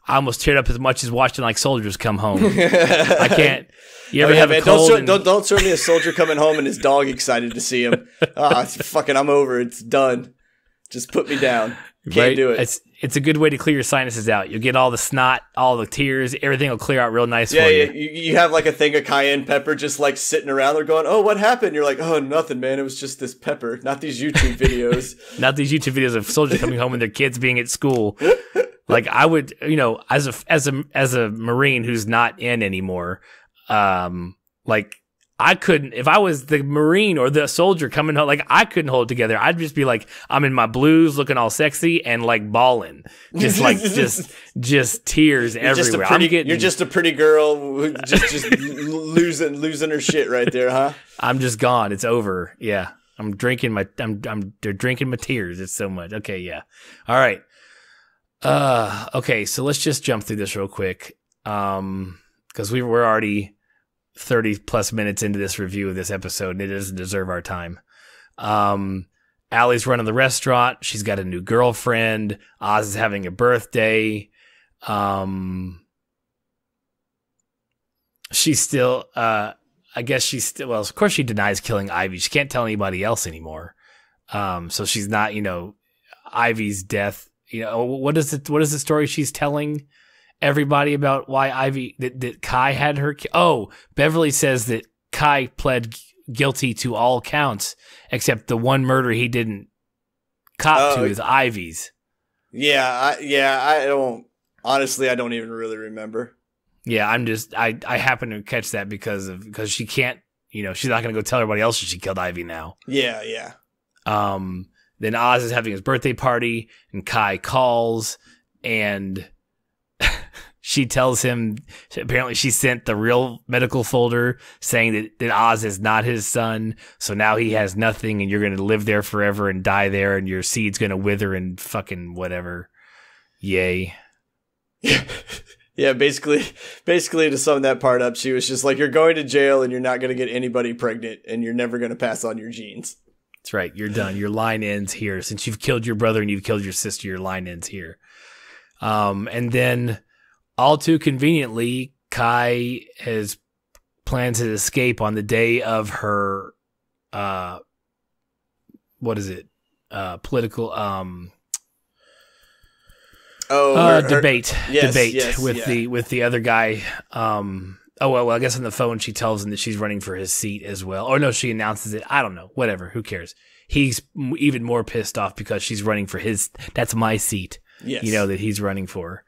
I almost teared up as much as watching like soldiers come home. I can't. You ever have a cold? Don't show me a soldier coming home and his dog excited to see him. I'm over. It's done. Just put me down. Can't do it. It's a good way to clear your sinuses out. You'll get all the snot, all the tears. Everything will clear out real nice for you. Yeah, you have like a thing of cayenne pepper just like sitting around there going, oh, what happened? You're like, oh, nothing, man. It was just this pepper, not these YouTube videos. Not these YouTube videos of soldiers coming home and their kids being at school. Like, I would, you know, as a Marine who's not in anymore, like, I couldn't, if I was the Marine or the soldier coming home, like, I couldn't hold it together. I'd just be like, I'm in my blues looking all sexy and like bawling. Just like, just tears everywhere. You're just a pretty girl who just losing her shit right there, huh? I'm just gone. It's over. Yeah. I'm drinking my tears. It's so much. Okay. Yeah. All right. Okay. So let's just jump through this real quick. Cause we're already 30 plus minutes into this review of this episode, and it doesn't deserve our time. Allie's running the restaurant. She's got a new girlfriend. Oz is having a birthday. She's still, I guess she's still, well, of course she denies killing Ivy. She can't tell anybody else anymore. So she's not, you know, Ivy's death. You know, what is the story she's telling everybody about why Ivy, that Kai had her? Oh, Beverly says that Kai pled guilty to all counts except the one murder he didn't cop to is Ivy's. I don't, honestly, I don't even really remember. Yeah, I happen to catch that because she can't, you know, she's not going to go tell everybody else that she killed Ivy now. Yeah. Then Oz is having his birthday party and Kai calls and she tells him, apparently she sent the real medical folder saying that Oz is not his son. So now he has nothing and you're going to live there forever and die there and your seed's going to wither and fucking whatever. Yay. Yeah, basically to sum that part up, she was just like, you're going to jail and you're not going to get anybody pregnant and you're never going to pass on your genes. That's right. You're done. Your line ends here. Since you've killed your brother and you've killed your sister, your line ends here. And then all too conveniently, Kai has plans to escape on the day of her, political, debate. Yes, with the other guy. I guess on the phone she tells him that she's running for his seat as well. Or no, she announces it. I don't know. Whatever. Who cares? He's even more pissed off because she's running for his. That's my seat. Yes. You know that he's running for.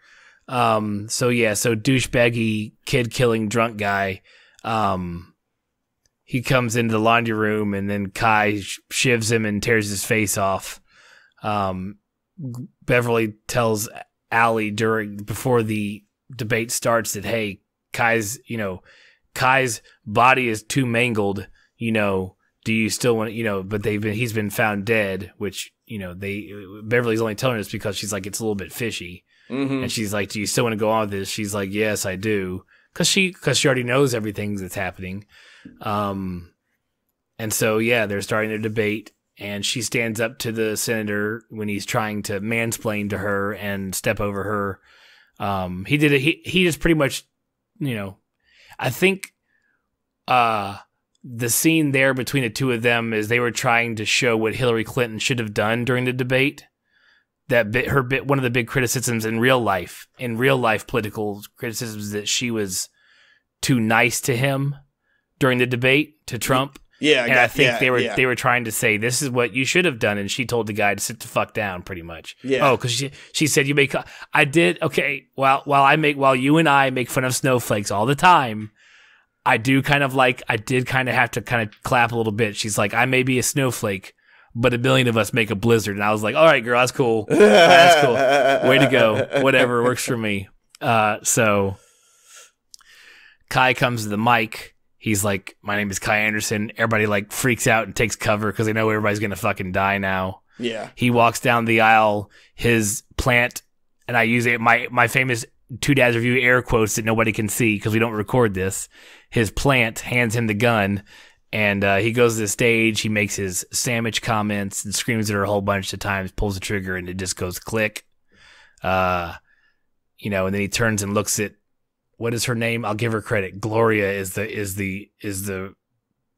So douchebaggy kid killing drunk guy. He comes into the laundry room and then Kai shivs him and tears his face off. Beverly tells Allie before the debate starts that, hey, Kai's body is too mangled, you know, do you still want to, you know, but he's been found dead, which, you know, Beverly's only telling us because she's like, it's a little bit fishy. Mm-hmm. And she's like, do you still want to go on with this? She's like, yes, I do. Cause she already knows everything that's happening. And so, yeah, they're starting to debate and she stands up to the senator when he's trying to mansplain to her and step over her. He did it. He just pretty much, you know, I think, the scene there between the two of them is they were trying to show what Hillary Clinton should have done during the debate. One of the big criticisms in real life political criticisms, that she was too nice to him during the debate to Trump. Yeah, and I think they were trying to say, this is what you should have done, and she told the guy to sit the fuck down, pretty much. Yeah. Oh, because she said you make. I did okay. While you and I make fun of snowflakes all the time, I did kind of have to kind of clap a little bit. She's like, I may be a snowflake, but a billion of us make a blizzard. And I was like, all right, girl, that's cool. That's cool. Way to go. Whatever works for me. So Kai comes to the mic. He's like, my name is Kai Anderson. Everybody like freaks out and takes cover because they know everybody's going to fucking die now. Yeah. He walks down the aisle. His plant, and I use my famous Two Dads Review air quotes that nobody can see because we don't record this. His plant hands him the gun, and he goes to the stage. He makes his sandwich comments and screams at her a whole bunch of times, pulls the trigger, and it just goes click. And then he turns and looks at, what is her name? I'll give her credit. Gloria is the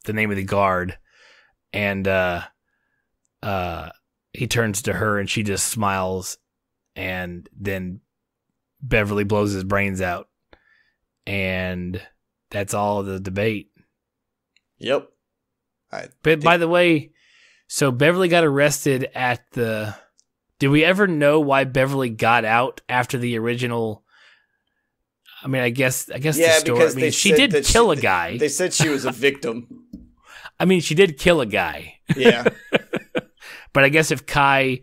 name of the guard, and he turns to her and she just smiles, and then Beverly blows his brains out, and that's all of the debate. Yep. By the way, so Beverly got arrested at the. Did we ever know why Beverly got out after the original? I mean, I guess the story. Because I mean, she did kill a guy. They said she was a victim. I mean, she did kill a guy. Yeah. But I guess if Kai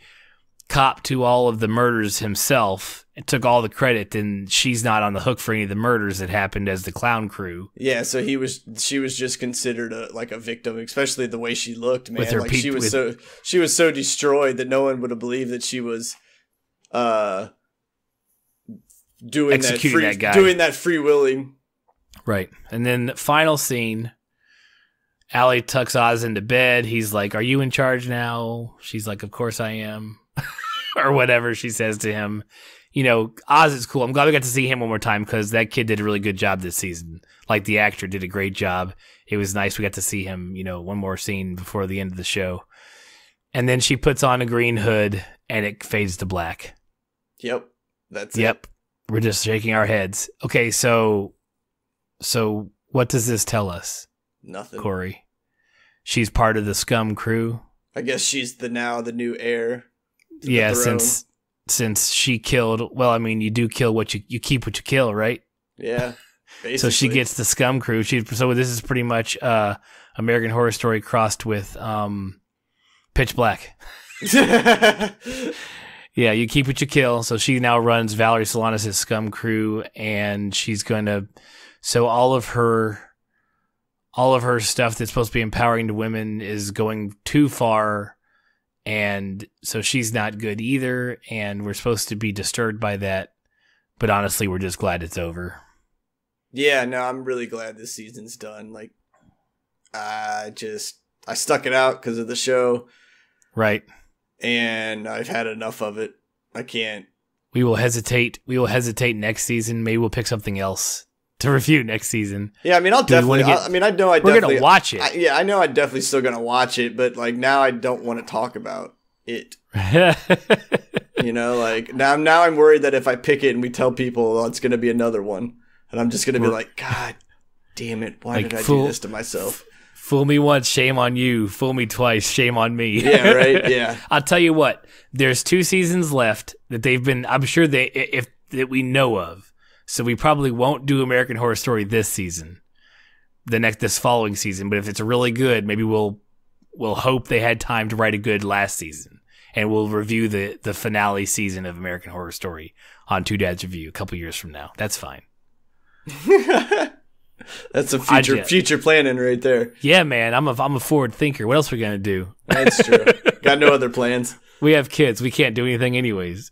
copped to all of the murders himself and took all the credit, then she's not on the hook for any of the murders that happened as the clown crew. Yeah, so she was just considered a victim, especially the way she looked, man. With her like she was so destroyed that no one would have believed that she was doing that free willing. Right. And then the final scene, Allie tucks Oz into bed. He's like, "Are you in charge now?" She's like, "Of course I am." Or whatever she says to him. Oz is cool. I'm glad we got to see him one more time because that kid did a really good job this season. Like, the actor did a great job. It was nice we got to see him, one more scene before the end of the show. And then she puts on a green hood and it fades to black. Yep. That's it. We're just shaking our heads. Okay, so what does this tell us? Nothing. Corey. She's part of the scum crew. I guess she's the new heir. Yeah, since she killed. Well, I mean, you do kill what you keep what you kill, right? Yeah. Basically. So she gets the scum crew. So this is pretty much American Horror Story crossed with Pitch Black. Yeah, you keep what you kill. So she now runs Valerie Solanas' scum crew, and she's going to. So all of her stuff that's supposed to be empowering to women is going too far, and so she's not good either. And we're supposed to be disturbed by that, but honestly, we're just glad it's over. Yeah, no, I'm really glad this season's done. Like, I stuck it out because of the show, right? And I've had enough of it. I can't. We will hesitate next season. Maybe we'll pick something else to review next season. Yeah, I mean, I'll definitely. We're gonna watch it. I know I'm definitely still gonna watch it, but like now I don't want to talk about it. Like now I'm worried that if I pick it and we tell people, it's gonna be another one, and I'm just gonna be like, God damn it, why did I do this to myself? Fool me once, shame on you. Fool me twice, shame on me. Yeah, right. Yeah. I'll tell you what. There's 2 seasons left that they've been. I'm sure that we know of. So we probably won't do American Horror Story this season, this following season. But if it's really good, maybe we'll hope they had time to write a good last season, and we'll review the finale season of American Horror Story on Two Dads Review a couple years from now. That's fine. That's a future planning right there. Yeah, man. I'm a forward thinker. What else are we gonna do? That's true. Got no other plans. We have kids. We can't do anything anyways.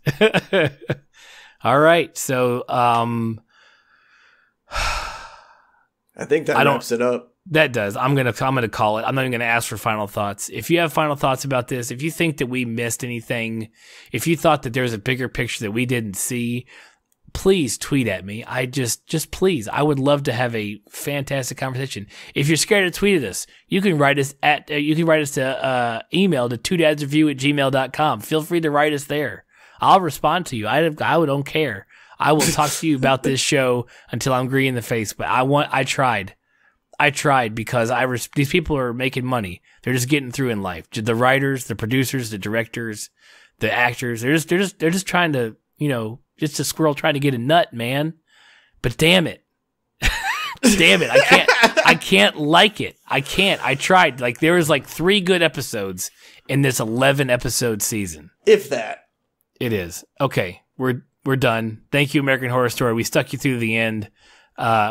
All right. So I think that wraps it up. That does. I'm gonna call it. I'm not even gonna ask for final thoughts. If you have final thoughts about this, if you think that we missed anything, if you thought that there's a bigger picture that we didn't see, please tweet at me. I just please. I would love to have a fantastic conversation. If you're scared to tweet at us, you can write us to email to twodadsreview@gmail.com. Feel free to write us there. I'll respond to you. I don't care. I will talk to you about this show until I'm green in the face. But I tried because these people are making money. They're just getting through in life. The writers, the producers, the directors, the actors. They're just trying to, just a squirrel trying to get a nut, man. But damn it. Damn it. I can't like it. I can't. I tried. Like, there was like 3 good episodes in this 11 episode season. If that. It is. Okay. We're done. Thank you, American Horror Story. We stuck you through the end.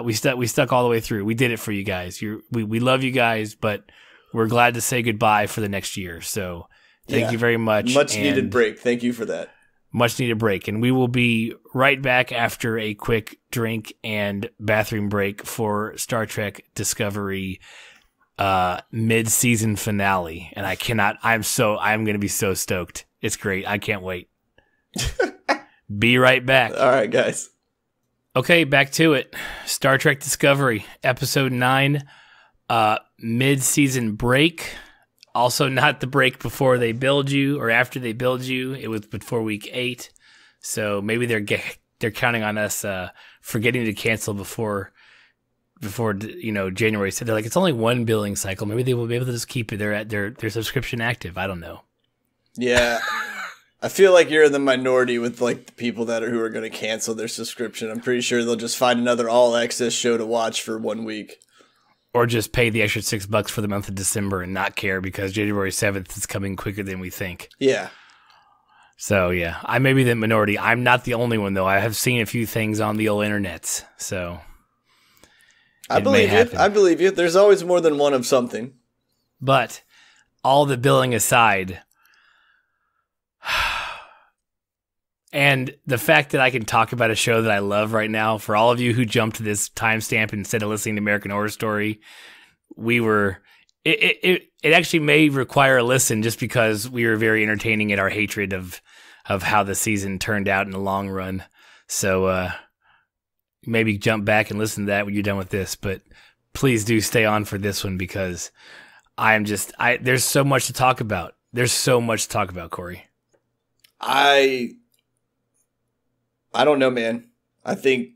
We stuck all the way through. We did it for you guys. We love you guys, but we're glad to say goodbye for the next year. So thank you very much. Much needed break. Thank you for that. Much needed break. And we will be right back after a quick drink and bathroom break for Star Trek Discovery mid-season finale. And I'm going to be so stoked. It's great. I can't wait. Be right back. All right, guys. Okay, back to it. Star Trek Discovery, Episode 9, mid-season break. Also not the break before they build you or after they build you. It was before week 8. So maybe they're counting on us forgetting to cancel before January. So they're like, it's only 1 billing cycle. Maybe they will be able to just keep their subscription active. I don't know. Yeah. I feel like you're in the minority with like the people who are going to cancel their subscription. I'm pretty sure they'll just find another all access show to watch for 1 week. Or just pay the extra $6 for the month of December and not care because January 7th is coming quicker than we think. Yeah. So yeah, I may be the minority. I'm not the only one though. I have seen a few things on the old internets. So I believe you. I believe you. There's always more than one of something. But all the billing aside, and the fact that I can talk about a show that I love right now, for all of you who jumped to this timestamp instead of listening to American Horror Story, it actually may require a listen just because we were very entertaining at our hatred of how the season turned out in the long run. So maybe jump back and listen to that when you're done with this, but please do stay on for this one because there's so much to talk about. There's so much to talk about, Corey. I don't know, man. I think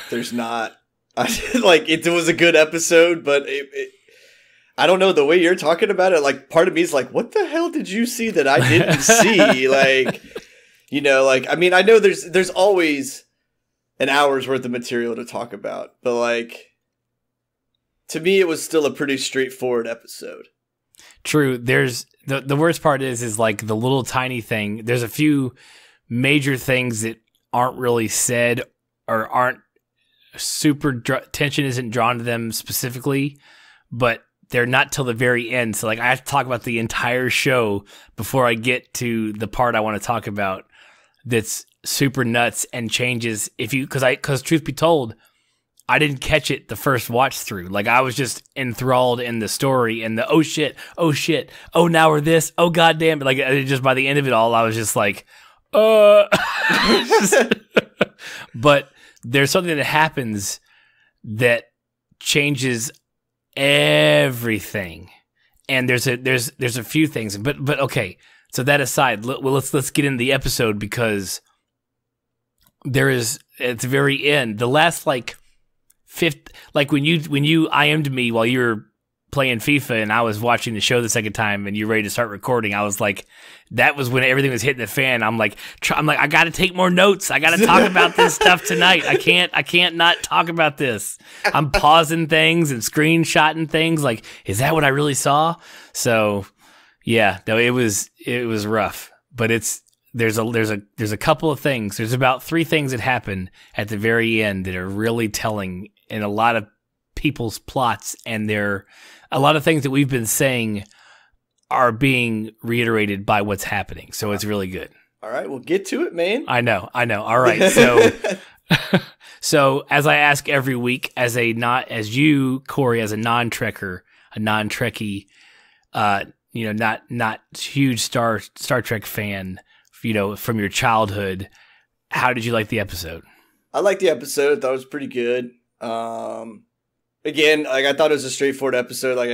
there's not. It was a good episode, but I don't know, the way you're talking about it. Like, part of me is like, what the hell did you see that I didn't see? I mean, I know there's always an hour's worth of material to talk about, but like, to me, it was still a pretty straightforward episode. True. There's the worst part is like the little tiny thing. There's a few major things that aren't really said or aren't super tension isn't drawn to them specifically, but they're not till the very end. So like I have to talk about the entire show before I get to the part I want to talk about that's super nuts and changes because truth be told, I didn't catch it the first watch through. Like I was just enthralled in the story and the oh shit, oh now we're this, oh goddamn. Like just by the end of it all, I was just like, but there's something that happens that changes everything, and there's a few things, but okay. So that aside, let's get into the episode because there is at the very end, the last like fifth, like when you IM'd me while you were playing FIFA and I was watching the show the second time and you're ready to start recording, I was like, that was when everything was hitting the fan. I'm like, I got to take more notes. I got to talk about this stuff tonight. I can't not talk about this. I'm pausing things and screenshotting things. Like, is that what I really saw? So yeah, no, it was rough, but there's a couple of things. There's about 3 things that happen at the very end that are really telling in a lot of people's plots, and a lot of things that we've been saying are being reiterated by what's happening. So it's really good. All right, we'll get to it, man. I know. All right. So, so as I ask every week, as you, Corey, as a non-Trekker, a non-Trekkie, not huge Star Trek fan, from your childhood, how did you like the episode? I liked the episode. I thought it was pretty good. Again, like I thought it was a straightforward episode. Like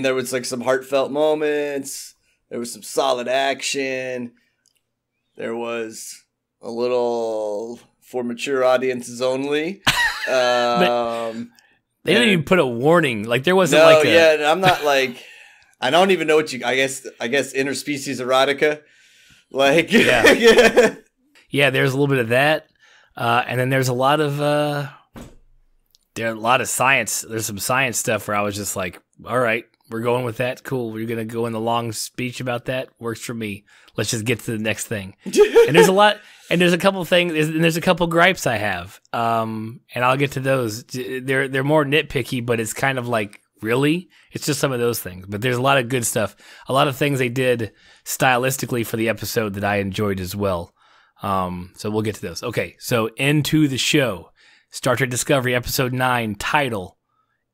there was like some heartfelt moments. There was some solid action. There was a little for mature audiences only. They didn't even put a warning. Like there wasn't I'm not like I don't even know what I guess interspecies erotica. Like yeah. Yeah, there's a little bit of that. And then there's a lot of science. There's some science stuff where I was just like, all right, we're going with that. Cool. We're going to go in the long speech about that. Works for me. Let's just get to the next thing. And there's a lot, and there's a couple things, and there's a couple gripes I have. And I'll get to those. They're more nitpicky, but it's kind of like, really? It's just some of those things. But there's a lot of good stuff. A lot of things they did stylistically for the episode that I enjoyed as well. So we'll get to those. Okay, so into the show. Star Trek Discovery, Episode 9, title,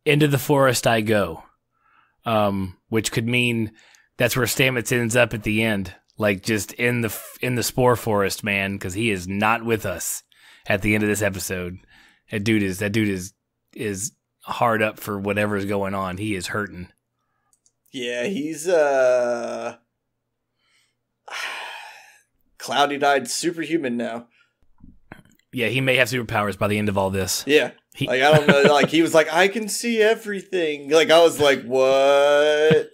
Into the Forest I Go. Which could mean that's where Stamets ends up at the end. Like, just in the spore forest, man, because he is not with us at the end of this episode. That dude is hard up for whatever's going on. He is hurting. Yeah, he's cloudy-eyed superhuman now. Yeah, he may have superpowers by the end of all this. Yeah. I don't know. Like, he was like, I can see everything. Like, I was like, what?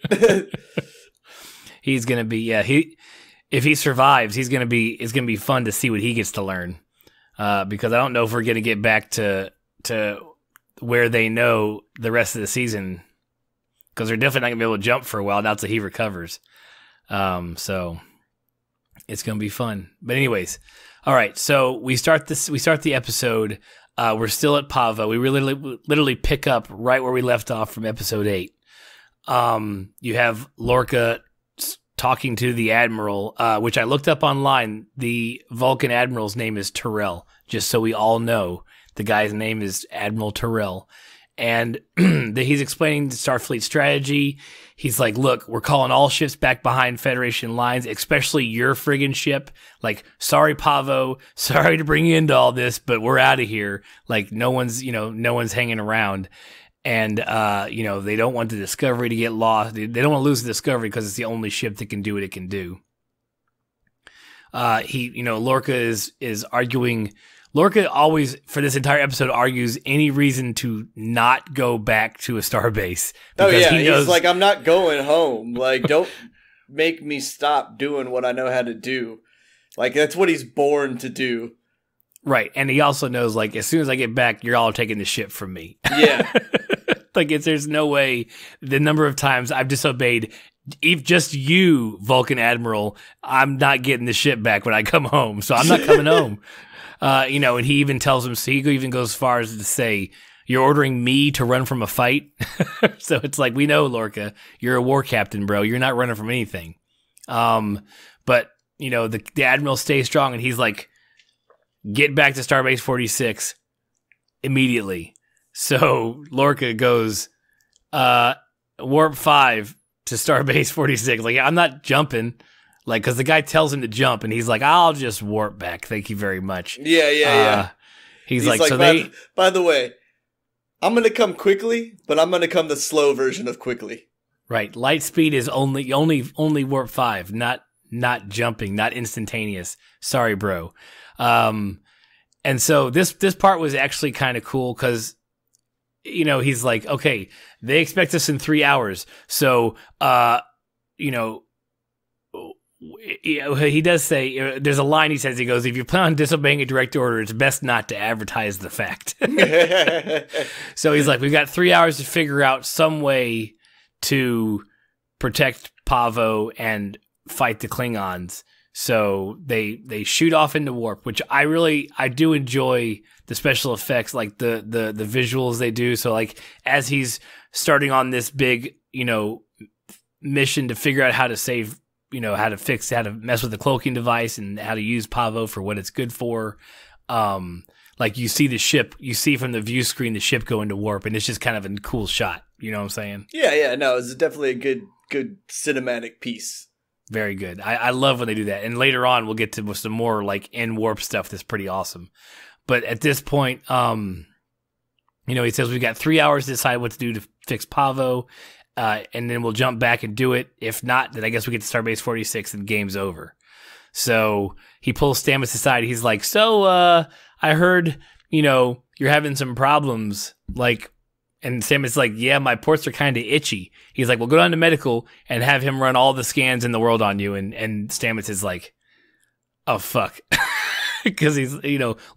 He's going to be, if he survives, it's going to be fun to see what he gets to learn. Because I don't know if we're going to get back to where they know the rest of the season. Because they're definitely not going to be able to jump for a while now until he recovers. So it's going to be fun. But anyways, all right. So we start the episode. We're still at Pavo. We literally pick up right where we left off from episode 8. You have Lorca talking to the Admiral, which I looked up online. The Vulcan Admiral's name is Terrell, just so we all know. The guy's name is Admiral Terrell. And he's explaining the Starfleet strategy. He's like, look, we're calling all ships back behind Federation lines, especially your friggin' ship. Like, sorry, Pavo. Sorry to bring you into all this, but we're out of here. Like, no one's hanging around. And, they don't want the Discovery to get lost. They don't want to lose the Discovery because it's the only ship that can do what it can do. Lorca is arguing. Lorca always, for this entire episode, argues any reason to not go back to a starbase. Oh, yeah. He's like, I'm not going home. Like, don't make me stop doing what I know how to do. Like, that's what he's born to do. Right. And he also knows, like, as soon as I get back, you're all taking the ship from me. Yeah. There's no way. The number of times I've disobeyed, if just you, Vulcan Admiral, I'm not getting the ship back when I come home. So I'm not coming home. And he even tells him, so he even goes as far as to say, you're ordering me to run from a fight? So it's like, we know, Lorca, you're a war captain, bro. You're not running from anything. But the Admiral stays strong, and he's like, get back to Starbase 46 immediately. So Lorca goes, warp 5 to Starbase 46. Like, I'm not jumping. Like, because the guy tells him to jump, and he's like, I'll just warp back. Thank you very much. Yeah. He's like, so by the way, I'm going to come quickly, but I'm going to come the slow version of quickly. Right. Light speed is only warp 5, not jumping, not instantaneous. Sorry, bro. And so this part was actually kind of cool because, he's like, okay, they expect us in 3 hours. So, he does say, there's a line he says, he goes, if you plan on disobeying a direct order, it's best not to advertise the fact. So he's like, we've got 3 hours to figure out some way to protect Pavo and fight the Klingons. So they shoot off into warp, which I do enjoy the special effects, like the visuals they do. So like as he's starting on this big, mission to figure out how to save, how to mess with the cloaking device and how to use Pavo for what it's good for. Like you see the ship, you see from the view screen, the ship go into warp, and it's just kind of a cool shot. You know what I'm saying? Yeah. No, it's definitely a good cinematic piece. Very good. I love when they do that. And later on, we'll get to some more like in-warp stuff that's pretty awesome. But at this point, he says we've got 3 hours to decide what to do to fix Pavo, and then we'll jump back and do it. If not, then I guess we get to Starbase 46 and game's over. So he pulls Stamets aside. He's like, I heard, you're having some problems, like. And Stamets like, yeah, my ports are kind of itchy. He's like, well, go down to medical and have him run all the scans in the world on you. And Stamets is like, oh, fuck. Because he's,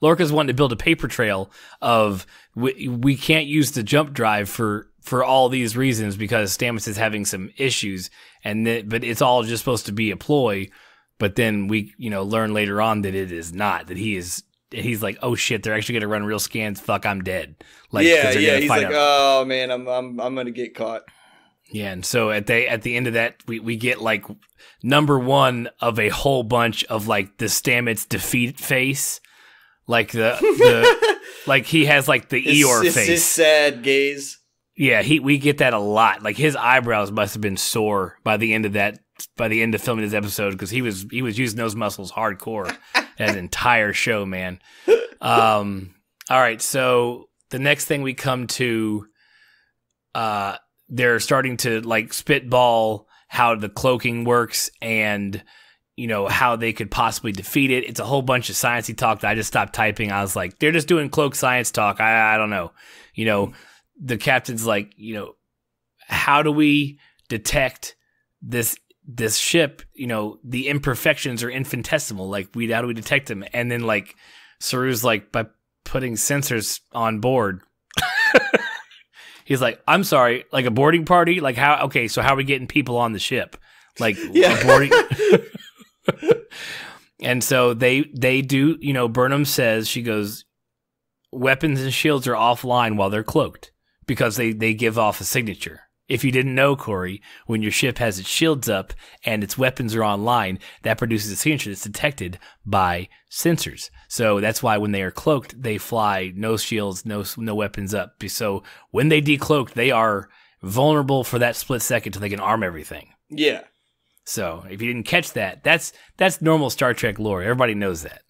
Lorca's wanting to build a paper trail of we can't use the jump drive for all these reasons because Stamets is having some issues. But it's all just supposed to be a ploy. But then we, learn later on that it is not, that he's like, oh shit, they're actually gonna run real scans. Fuck, I'm dead. Like, yeah. He's like, oh man, I'm gonna get caught. Yeah, and so at the end of that, we get like number one of a whole bunch of like the Stamets defeat face, like the like he has like the Eeyore face. It's his sad gaze. Yeah, we get that a lot. Like his eyebrows must have been sore by the end of that. By the end of filming this episode, because he was using those muscles hardcore that entire show, man. All right, so the next thing we come to, they're starting to like spitball how the cloaking works and how they could possibly defeat it. It's a whole bunch of sciencey talk that I just stopped typing. I was like, they're just doing cloak science talk. I don't know. The captain's like, how do we detect this ship, the imperfections are infinitesimal. Like, how do we detect them? And then, like, Saru's like, by putting sensors on board. He's like, I'm sorry, like a boarding party? Like, how? Okay, so how are we getting people on the ship? Like, a boarding. And so they do, Burnham says, she goes, weapons and shields are offline while they're cloaked because they give off a signature. If you didn't know, Corey, when your ship has its shields up and its weapons are online, that produces a signature that's detected by sensors. So that's why when they are cloaked, they fly no shields, no weapons up. So when they decloak, they are vulnerable for that split second till they can arm everything. Yeah. So if you didn't catch that, that's normal Star Trek lore. Everybody knows that.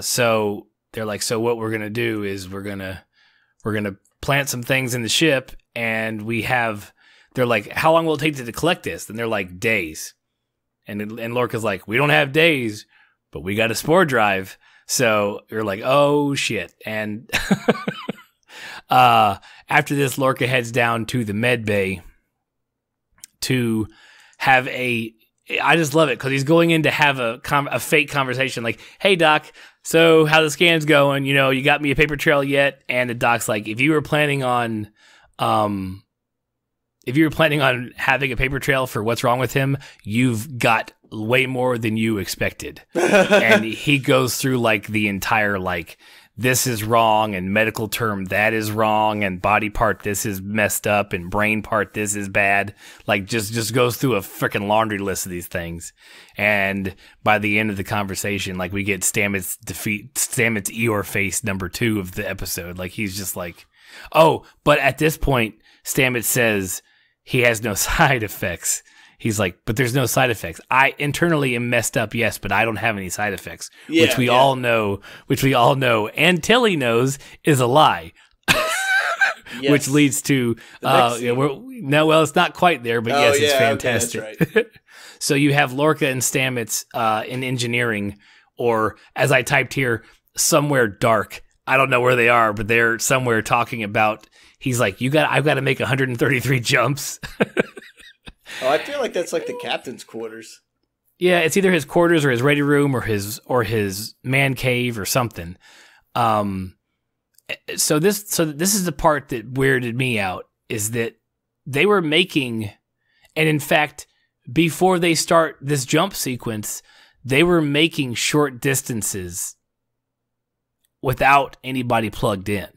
So they're like, so what we're gonna do is we're gonna plant some things in the ship, and they're like, how long will it take to collect this? And they're like, days. And Lorca's like, we don't have days, but we got a spore drive. So you're like, oh shit. And after this, Lorca heads down to the med bay to have I just love it because he's going in to have a fake conversation like, hey doc, so how the scan's going? You got me a paper trail yet? And the doc's like, if you were planning on having a paper trail for what's wrong with him, you've got way more than you expected. And he goes through like the entire like, this is wrong, and medical term that is wrong, and body part this is messed up, and brain part this is bad. Like just goes through a freaking laundry list of these things. And by the end of the conversation, like we get Stamets Eeyore face number 2 of the episode. Like he's just like, oh, but at this point, Stamets says he has no side effects. He's like, but there's no side effects. I internally am messed up, yes, but I don't have any side effects, which we all know, and Tilly knows is a lie, yes. Which leads to, it's not quite there, but yes, it's fantastic. Okay, that's right. So you have Lorca and Stamets in engineering, or as I typed here, somewhere dark. I don't know where they are, but they're somewhere talking about. He's like, I've got to make 133 jumps. Oh, I feel like that's like the captain's quarters. Yeah, it's either his quarters or his ready room or his man cave or something. So this is the part that weirded me out, is that they were making, and in fact, before they start this jump sequence, they were making short distances without anybody plugged in.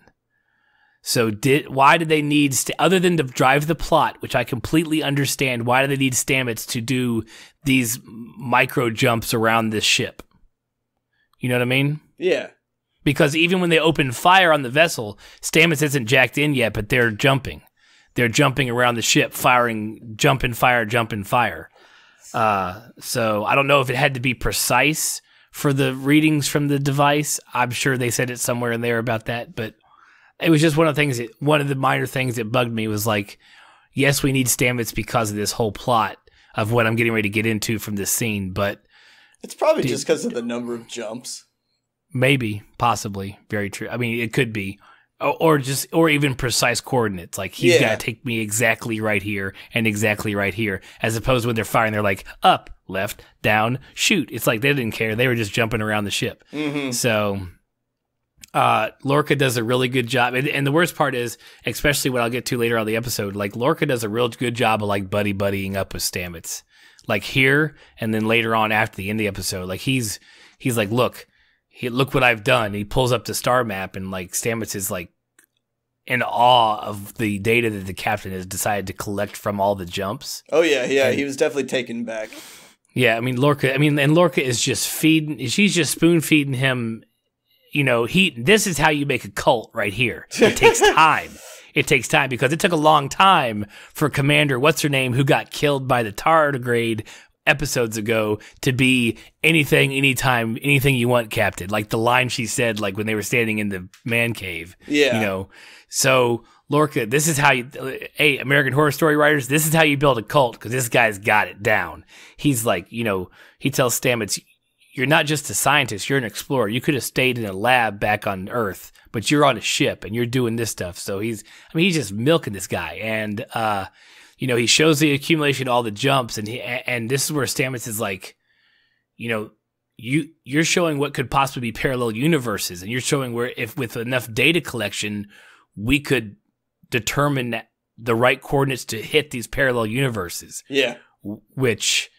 So why did they need, other than to drive the plot, which I completely understand, why do they need Stamets to do these micro jumps around this ship? You know what I mean? Yeah. Because even when they open fire on the vessel, Stamets isn't jacked in yet, but they're jumping. They're jumping around the ship, firing, jump and fire, jump and fire. So I don't know if it had to be precise for the readings from the device. I'm sure they said it somewhere in there about that, but it was just one of the minor things that bugged me was like, yes, we need Stamets because of this whole plot of what I'm getting ready to get into from this scene, but it's probably just because of the number of jumps. Maybe, possibly, very true. I mean, it could be, or even precise coordinates. Like he's got to take me exactly right here and exactly right here, as opposed to when they're firing, they're like up, left, down, shoot. It's like they didn't care; they were just jumping around the ship. Mm-hmm. So, Lorca does a really good job, and the worst part is, especially what I'll get to later on the episode, like Lorca does a real good job of like buddying up with Stamets, like here, and then later on after the end of the episode, like he's like, look what I've done. He pulls up the star map, and like Stamets is like in awe of the data that the captain has decided to collect from all the jumps. Oh yeah, he was definitely taken back. Yeah, and Lorca is just she's just spoon feeding him. You know, this is how you make a cult right here. It takes time. It takes time because it took a long time for Commander What's-Her-Name, who got killed by the tardigrade episodes ago, to be anything, anytime, anything you want, Captain. Like the line she said, like when they were standing in the man cave. Yeah. You know, so Lorca, this is how hey, American Horror Story writers, this is how you build a cult because this guy's got it down. He's like, you know, he tells Stamets, you're not just a scientist, you're an explorer. You could have stayed in a lab back on Earth, but you're on a ship and you're doing this stuff. So he's just milking this guy. And, you know, he shows the accumulation of all the jumps, and this is where Stamets is like, you know, you're showing what could possibly be parallel universes, and you're showing where if with enough data collection, we could determine the right coordinates to hit these parallel universes. Yeah. Which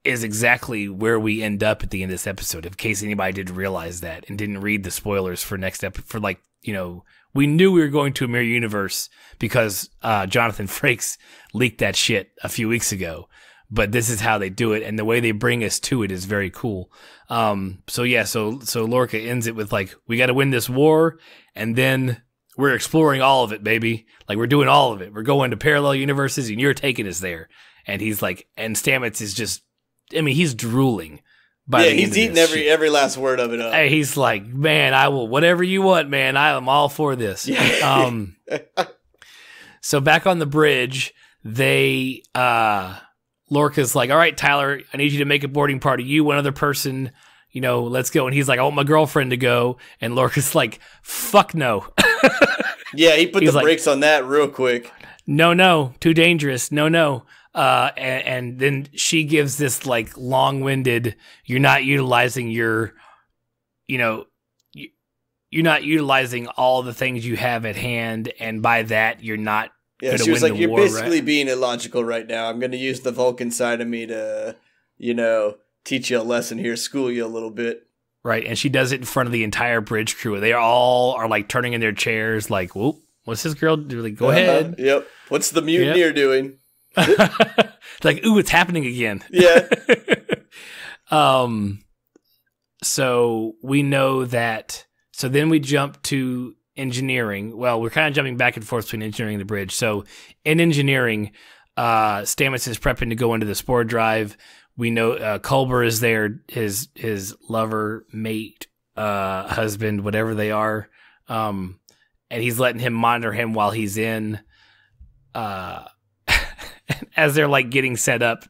is exactly where we end up at the end of this episode, in case anybody didn't realize that and didn't read the spoilers for next episode. For like, you know, we knew we were going to a mirror universe because Jonathan Frakes leaked that shit a few weeks ago. But this is how they do it, and the way they bring us to it is very cool. So Lorca ends it with like, we got to win this war, and then we're exploring all of it, baby. Like we're doing all of it. We're going to parallel universes, and you're taking us there. And he's like, and Stamets is just, I mean, he's drooling. He's eating every last word of it up. Hey, he's like, man, I will, whatever you want, man. I am all for this. Yeah. So back on the bridge, Lorca's like, all right, Tyler, I need you to make a boarding party. You, one other person, you know, let's go. And he's like, I want my girlfriend to go. And Lorca's like, fuck no. Yeah, he put the brakes on that real quick. No, too dangerous. No. And then she gives this like long-winded, you're not utilizing you're not utilizing all the things you have at hand, and by that you're not going to win the war. Yeah, she was like, you're basically being illogical right now. I'm going to use the Vulcan side of me to, you know, teach you a lesson here, school you a little bit. Right, and she does it in front of the entire bridge crew. They all are like turning in their chairs like, whoop, what's this girl doing? Like, go ahead. Yep. What's the mutineer doing? Like, ooh, it's happening again. Yeah. So we know that. So then we jump to engineering. Well, we're kind of jumping back and forth between engineering and the bridge. So in engineering, Stamets is prepping to go into the spore drive. We know Culber is there, his lover, mate, husband, whatever they are, and he's letting him monitor him while he's in. As they're like getting set up,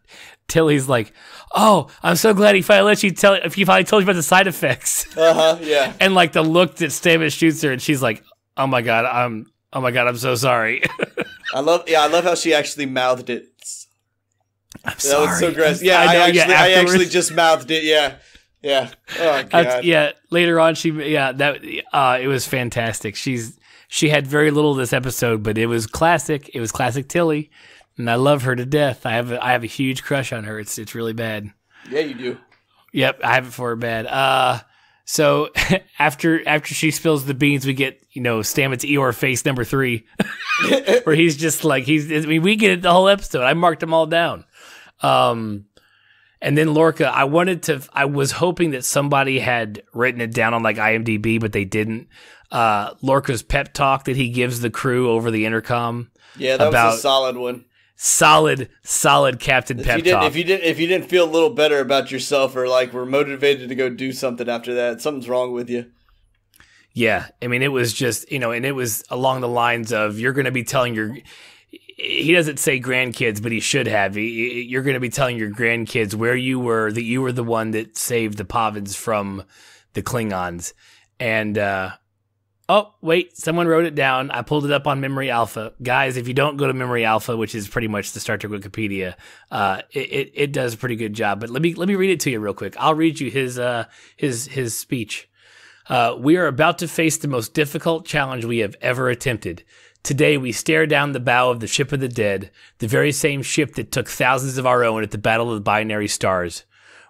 Tilly's like, "Oh, I'm so glad he finally told you about the side effects." Yeah. And like the look that Stamets shoots her, and she's like, "Oh my god, I'm so sorry." I love how she actually mouthed it. I'm sorry. That was so gross. Yeah, I actually just mouthed it. Yeah. Oh god. Later on, it was fantastic. She had very little of this episode, but it was classic. It was classic Tilly. And I love her to death. I have a huge crush on her. It's really bad. Yeah, you do. Yep, I have it for her bad. So after she spills the beans, we get, you know, Stamets Eeyore face number 3, where he's just like we get it the whole episode. I marked them all down. And then Lorca, I was hoping that somebody had written it down on like IMDb, but they didn't. Lorca's pep talk that he gives the crew over the intercom. Yeah, that was a solid one. Solid Captain Pep Talk. If you didn't feel a little better about yourself or like were motivated to go do something after that, something's wrong with you. Yeah, I mean, it was just, and it was along the lines of, you're going to be telling he doesn't say grandkids, but he should have. You're going to be telling your grandkids where you were, that you were the one that saved the Pavans from the Klingons. And, oh, wait, someone wrote it down. I pulled it up on Memory Alpha. Guys, if you don't go to Memory Alpha, which is pretty much the Star Trek Wikipedia, it does a pretty good job. But let me read it to you real quick. I'll read you his speech. We are about to face the most difficult challenge we have ever attempted. Today, we stare down the bow of the Ship of the Dead, the very same ship that took thousands of our own at the Battle of the Binary Stars.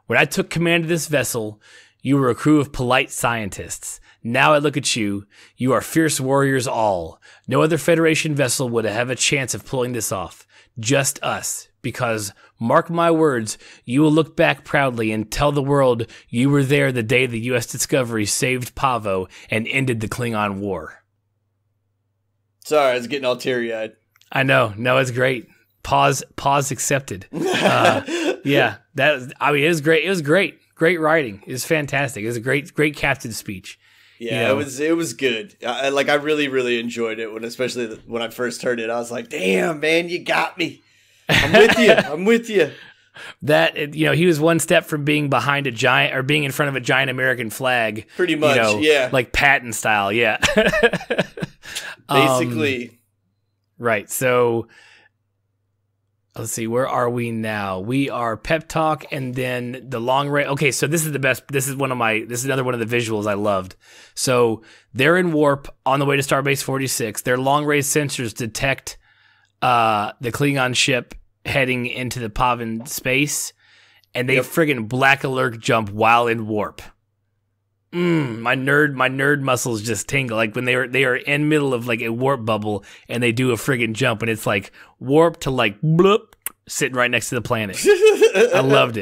When I took command of this vessel, you were a crew of polite scientists. Now I look at you. You are fierce warriors all. No other Federation vessel would have a chance of pulling this off. Just us. Because, mark my words, you will look back proudly and tell the world you were there the day the U.S. Discovery saved Pavo and ended the Klingon War. Sorry, I was getting all teary-eyed. I know. No, it's great. Pause accepted. Yeah, it was great. It was great. Great writing. It was fantastic. It was a great captain speech. Yeah, it was good. I really, really enjoyed it, especially when I first heard it. I was like, damn, man, you got me. I'm with you. That, he was one step from being behind a giant, or being in front of a giant American flag. Pretty much, yeah. Like Patton style, yeah. Basically. Right, so let's see, where are we now? We are Pep Talk and then the long range. Okay, so this is the best. This is another one of the visuals I loved. So they're in warp on the way to Starbase 46. Their long range sensors detect the Klingon ship heading into the Pavan space, and they friggin' black alert jump while in warp. My nerd muscles just tingle, like when they are in middle of like a warp bubble and they do a friggin' jump and it's like warp to like bloop, sitting right next to the planet. I loved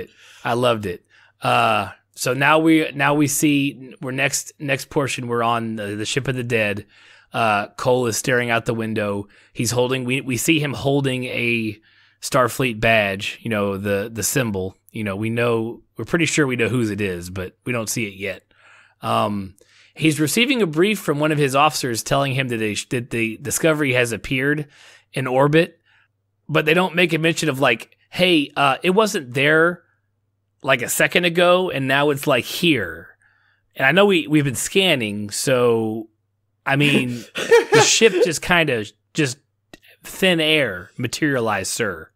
it. So now we see we're next portion. We're on the Ship of the Dead. Cole is staring out the window. He's holding. We see him holding a Starfleet badge. The symbol. We're pretty sure we know whose it is, but we don't see it yet. He's receiving a brief from one of his officers telling him that the Discovery has appeared in orbit, but they don't make a mention of like, hey, it wasn't there like a second ago, and now it's like here. And I know we've been scanning, so I mean, the ship just kind of just thin air materialized, sir.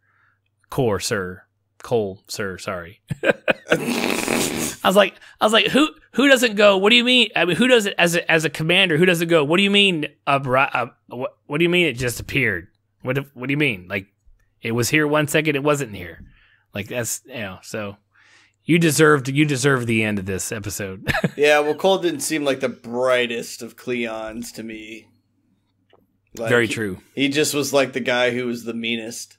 Cole, sir, sorry. I was like, who doesn't go? What do you mean? I mean, who does it as a commander? Who doesn't go? What do you mean? What do you mean it just appeared? What do you mean? Like, it was here 1 second, it wasn't here. Like, that's so you deserve the end of this episode. Yeah, well, Cole didn't seem like the brightest of Cleons to me. Like, very true. He just was like the guy who was the meanest.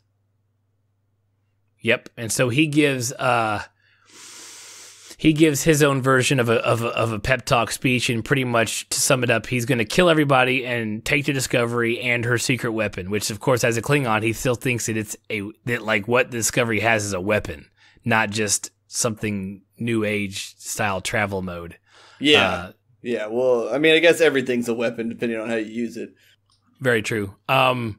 Yep, and so he gives his own version of a pep talk speech, and pretty much to sum it up, he's going to kill everybody and take the Discovery and her secret weapon. Which, of course, as a Klingon, he still thinks that like what the Discovery has is a weapon, not just something new age style travel mode. Yeah, yeah. Well, I mean, I guess everything's a weapon depending on how you use it. Very true. And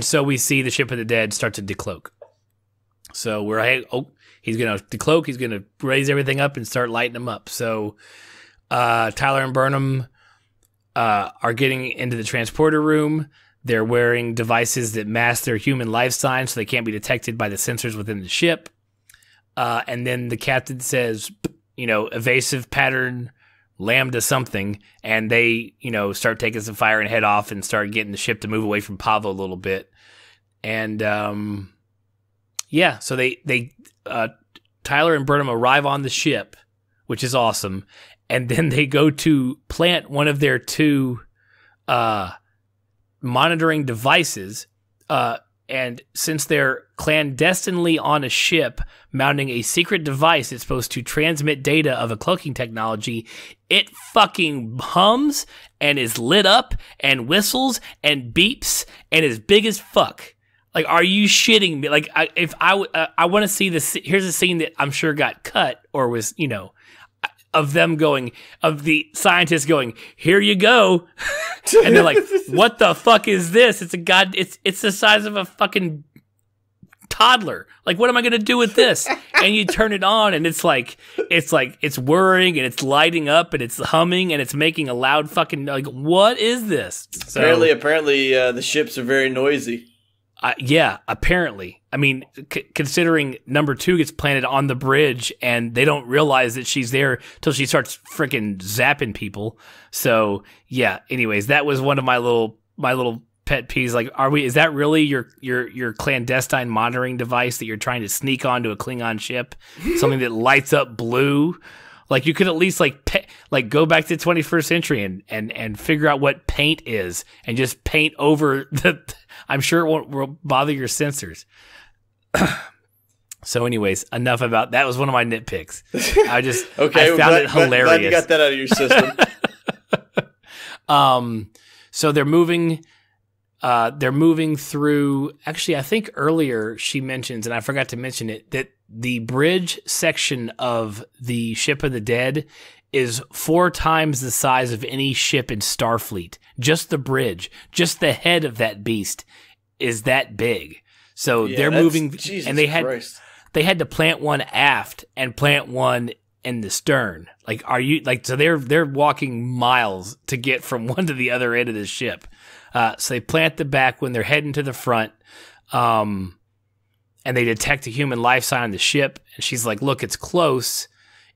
so we see the Ship of the Dead start to decloak. So he's going to decloak. He's going to raise everything up and start lighting them up. So Tyler and Burnham are getting into the transporter room. They're wearing devices that mask their human life signs so they can't be detected by the sensors within the ship. And then the captain says, evasive pattern, lambda something. And they, start taking some fire and head off and start getting the ship to move away from Pavo a little bit. And yeah, so they Tyler and Burnham arrive on the ship, which is awesome, and then they go to plant one of their two monitoring devices, and since they're clandestinely on a ship mounting a secret device that's supposed to transmit data of a cloaking technology, it fucking hums and is lit up and whistles and beeps and is big as fuck. Like, are you shitting me? Like, I want to see this. Here's a scene that I'm sure got cut or was, of them going, of the scientists going, here you go. And they're like, what the fuck is this? It's the size of a fucking toddler. Like, what am I going to do with this? And you turn it on and it's whirring and it's lighting up and it's humming and it's making a loud fucking, like, what is this? So, apparently, the ships are very noisy. Yeah, apparently. I mean, considering number 2 gets planted on the bridge and they don't realize that she's there till she starts freaking zapping people. So yeah. Anyways, that was one of my little pet peeves. Like, is that really your clandestine monitoring device that you're trying to sneak onto a Klingon ship? Something that lights up blue? Like, you could at least go back to the 21st century and figure out what paint is and just paint over the. I'm sure it won't bother your sensors. So, anyways, enough about that. Was one of my nitpicks. I found it hilarious. Glad you got that out of your system. So they're moving through. Actually, I think earlier she mentions, and I forgot to mention it, that the bridge section of the Ship of the Dead is 4 times the size of any ship in Starfleet. Just the bridge, just the head of that beast is that big. So they're moving, Jesus and they Christ. had to plant one aft and plant one in the stern. Like, so they're walking miles to get from one to the other end of the ship. So they plant the back when they're heading to the front. And they detect a human life sign on the ship. And she's like, look, it's close.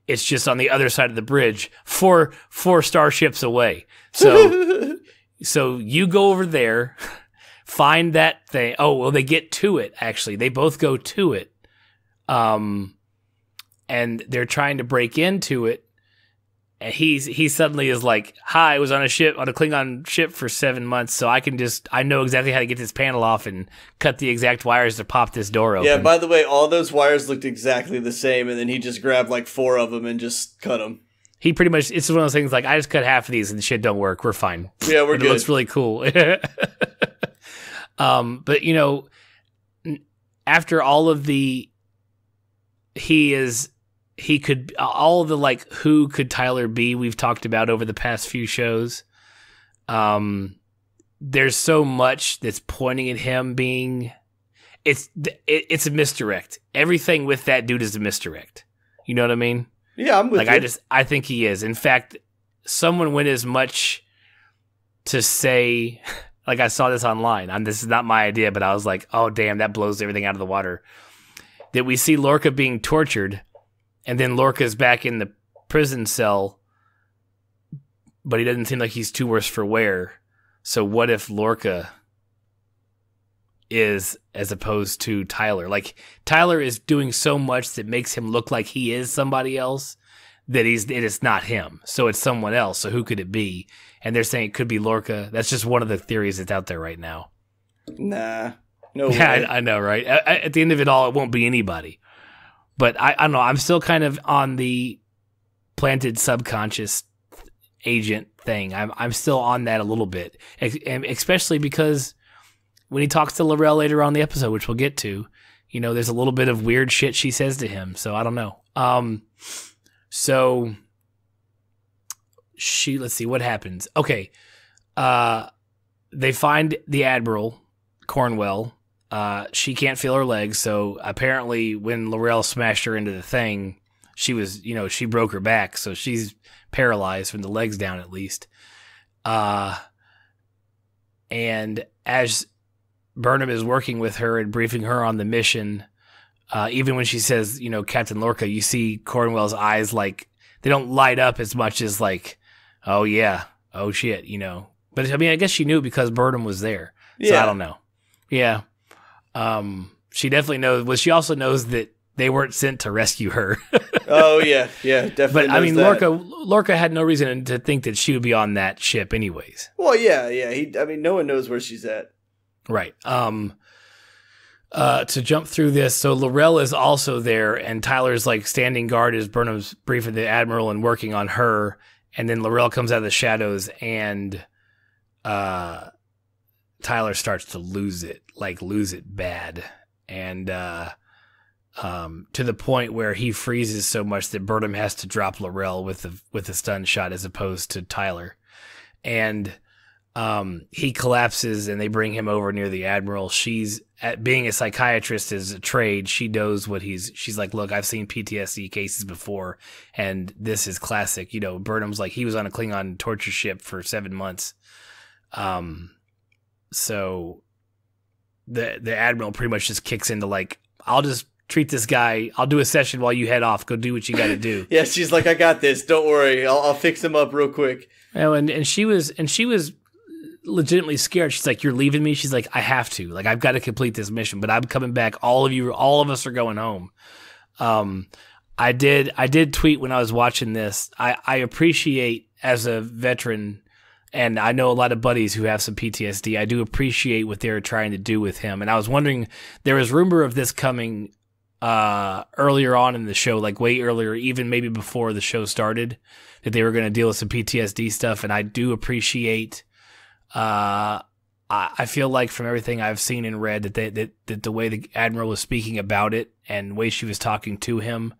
It's just on the other side of the bridge, four starships away. So, so you go over there, find that thing. Oh, well, they get to it, actually. They both go to it. And they're trying to break into it. And he suddenly is like, hi, I was on a Klingon ship for 7 months, so I know exactly how to get this panel off and cut the exact wires to pop this door open. Yeah, by the way, all those wires looked exactly the same, and then he just grabbed like 4 of them and just cut them. He pretty much, it's one of those things like, I just cut half of these and the shit don't work. We're fine. Yeah, we're good. It looks really cool. But, after all of who could Tyler be we've talked about over the past few shows. There's so much that's pointing at him being it's a misdirect. Everything with that dude is a misdirect. You know what I mean? Yeah, I'm with you. I think he is. In fact, someone went as much to say, like, I saw this online, and this is not my idea, but I was like, oh damn, that blows everything out of the water. That we see Lorca being tortured, and then Lorca's back in the prison cell, but he doesn't seem like he's too worse for wear. So what if Lorca is as opposed to Tyler? Like, Tyler is doing so much that makes him look like he is somebody else that it is not him. So it's someone else. So who could it be? And they're saying it could be Lorca. That's just one of the theories that's out there right now. Nah. No way. Yeah, I know, right? At the end of it all, it won't be anybody. But I don't know. I'm still kind of on the planted subconscious agent thing. I'm still on that a little bit, especially because when he talks to L'Rell later on in the episode, which we'll get to, there's a little bit of weird shit she says to him. So I don't know. So let's see what happens. Okay. They find the Admiral Cornwell. She can't feel her legs, so apparently when L'Rell smashed her into the thing, she was, she broke her back, so she's paralyzed from the legs down at least. And as Burnham is working with her and briefing her on the mission, even when she says, Captain Lorca, you see Cornwell's eyes, like, they don't light up as much as like, oh yeah, oh shit, But I mean, I guess she knew because Burnham was there. So I don't know. Yeah. She definitely knows. Well, she also knows that they weren't sent to rescue her. Oh yeah, definitely. But I mean, Lorca had no reason to think that she would be on that ship, anyways. Well, yeah. No one knows where she's at. Right. To jump through this, so L'Rell is also there, and Tyler's like standing guard as Burnham's briefing the Admiral and working on her, and then L'Rell comes out of the shadows and Tyler starts to lose it bad. And to the point where he freezes so much that Burnham has to drop L'Rell with a stun shot as opposed to Tyler. And he collapses and they bring him over near the Admiral. She's being a psychiatrist as a trade. She knows she's like, look, I've seen PTSD cases before and this is classic. You know, Burnham's like, he was on a Klingon torture ship for 7 months. So the Admiral pretty much just kicks into like, I'll just treat this guy. I'll do a session while you head off. Go do what you got to do. Yeah, she's like, I got this. Don't worry. I'll fix him up real quick. Oh, and she was legitimately scared. She's like, you're leaving me? She's like, I have to. Like, I've got to complete this mission, but I'm coming back. All of us are going home. I did tweet when I was watching this. I appreciate, as a veteran, and I know a lot of buddies who have some PTSD, I do appreciate what they're trying to do with him. And I was wondering, there was rumor of this coming earlier on in the show, like way earlier, even maybe before the show started, that they were going to deal with some PTSD stuff. And I do appreciate, I feel like from everything I've seen and read that the way the Admiral was speaking about it and the way she was talking to him,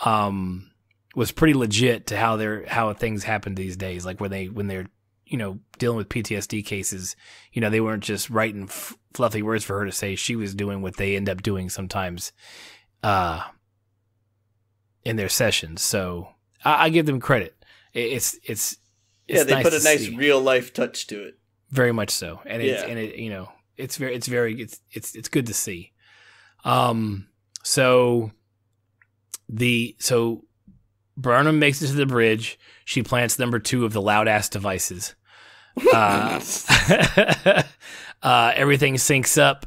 was pretty legit to how things happen these days. Like when they're, you know, dealing with PTSD cases, you know, they weren't just writing fluffy words for her to say. She was doing what they end up doing sometimes, in their sessions. So I give them credit. It's yeah, they nice put a nice see. real life touch to it. Very much so. And it, you know, it's good to see. So Burnham makes it to the bridge. She plants number 2 of the loud ass devices. Everything syncs up.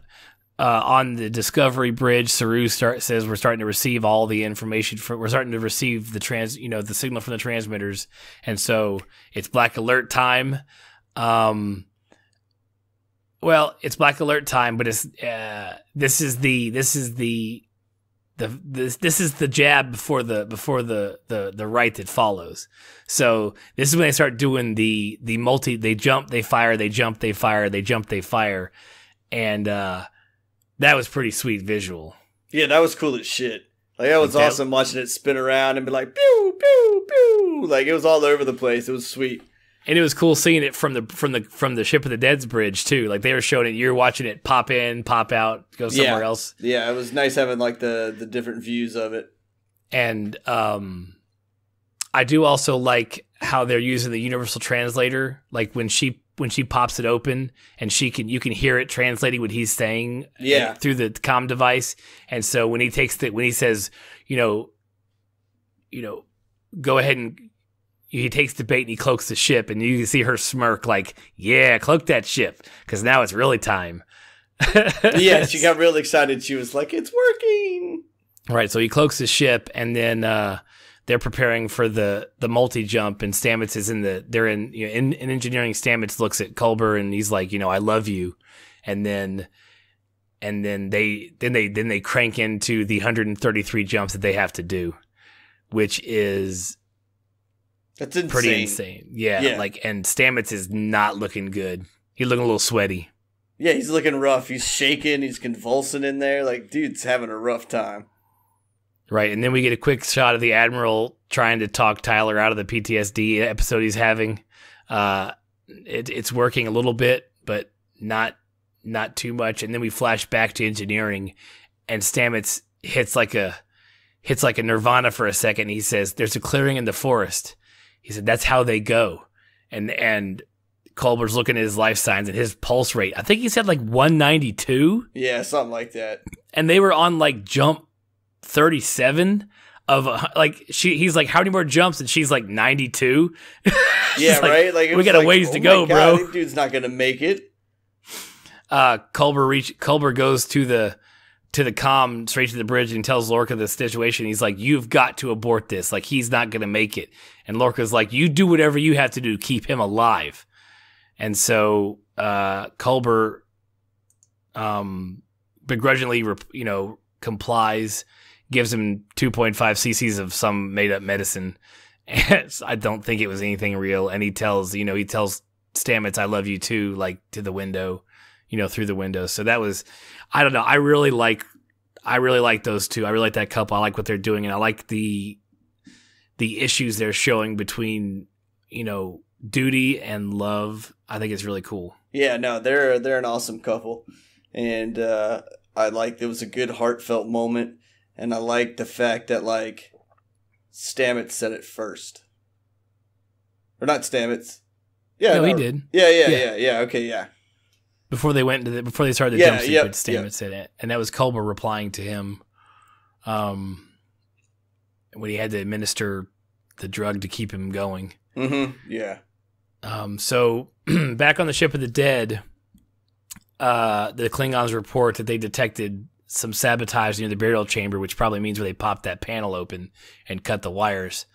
On the Discovery bridge, Saru says we're starting to receive all the information. We're starting to receive the signal from the transmitters, and so it's Black Alert time. Well, it's Black Alert time, but it's this is the jab before the right that follows. So this is when they start doing the multi. They jump, they fire, they jump, they fire, they jump, they fire, and that was pretty sweet visual. Yeah, that was cool as shit. Like, that was awesome watching it spin around and be like, pew, pew, pew. Like, it was all over the place. It was sweet. And it was cool seeing it from the Ship of the Dead's bridge, too. Like, they were showing it. You're watching it pop in, pop out, go somewhere else. Yeah, it was nice having, like, the different views of it. And I do also like how they're using the universal translator. Like, when she pops it open and you can hear it translating what he's saying through the comm device. And so when he says, go ahead, and he takes the bait and he cloaks the ship, and you can see her smirk like, yeah, cloak that ship, because now it's really time. Yeah, she got real excited. She was like, it's working. Right. So he cloaks the ship, and then they're preparing for the multi-jump, and Stamets is in engineering. Stamets looks at Culber and he's like, I love you. And then they crank into the 133 jumps that they have to do, which is pretty insane. Yeah. And Stamets is not looking good. He's looking a little sweaty. Yeah, he's looking rough. He's shaking. He's convulsing in there. Like, dude's having a rough time. Right, and then we get a quick shot of the Admiral trying to talk Tyler out of the PTSD episode he's having. It's working a little bit, but not too much. And then we flash back to engineering, and Stamets hits like a Nirvana for a second. He says, "There's a clearing in the forest." He said, "That's how they go." And Culber's looking at his life signs and his pulse rate. I think he said like 192. Yeah, something like that. And they were on like jump 37 of he's like, how many more jumps? And she's like 92. Yeah, right. Like, we got a ways to go, bro. This dude's not gonna make it. Culber goes to the comm straight to the bridge and tells Lorca the situation. He's like, you've got to abort this. Like, he's not gonna make it. And Lorca's like, you do whatever you have to do to keep him alive. And so Culber begrudgingly complies, gives him 2.5 cc's of some made-up medicine. And I don't think it was anything real. And he tells Stamets, I love you too, like, to the window. through the window. So that was, I don't know. I really like those two. I really like that couple. I like what they're doing, and I like the issues they're showing between, duty and love. I think it's really cool. Yeah, no, they're an awesome couple, and I like it was a good heartfelt moment, and I like the fact that like Stamets said it first, or not Stamets. Yeah, no, he did. Yeah. Okay, yeah. Before they started the jump sequence, Stamets said it, and that was Culber replying to him, when he had to administer the drug to keep him going. Mm-hmm. Yeah. So back on the ship of the dead, the Klingons report that they detected some sabotage near the burial chamber, which probably means where they popped that panel open and cut the wires.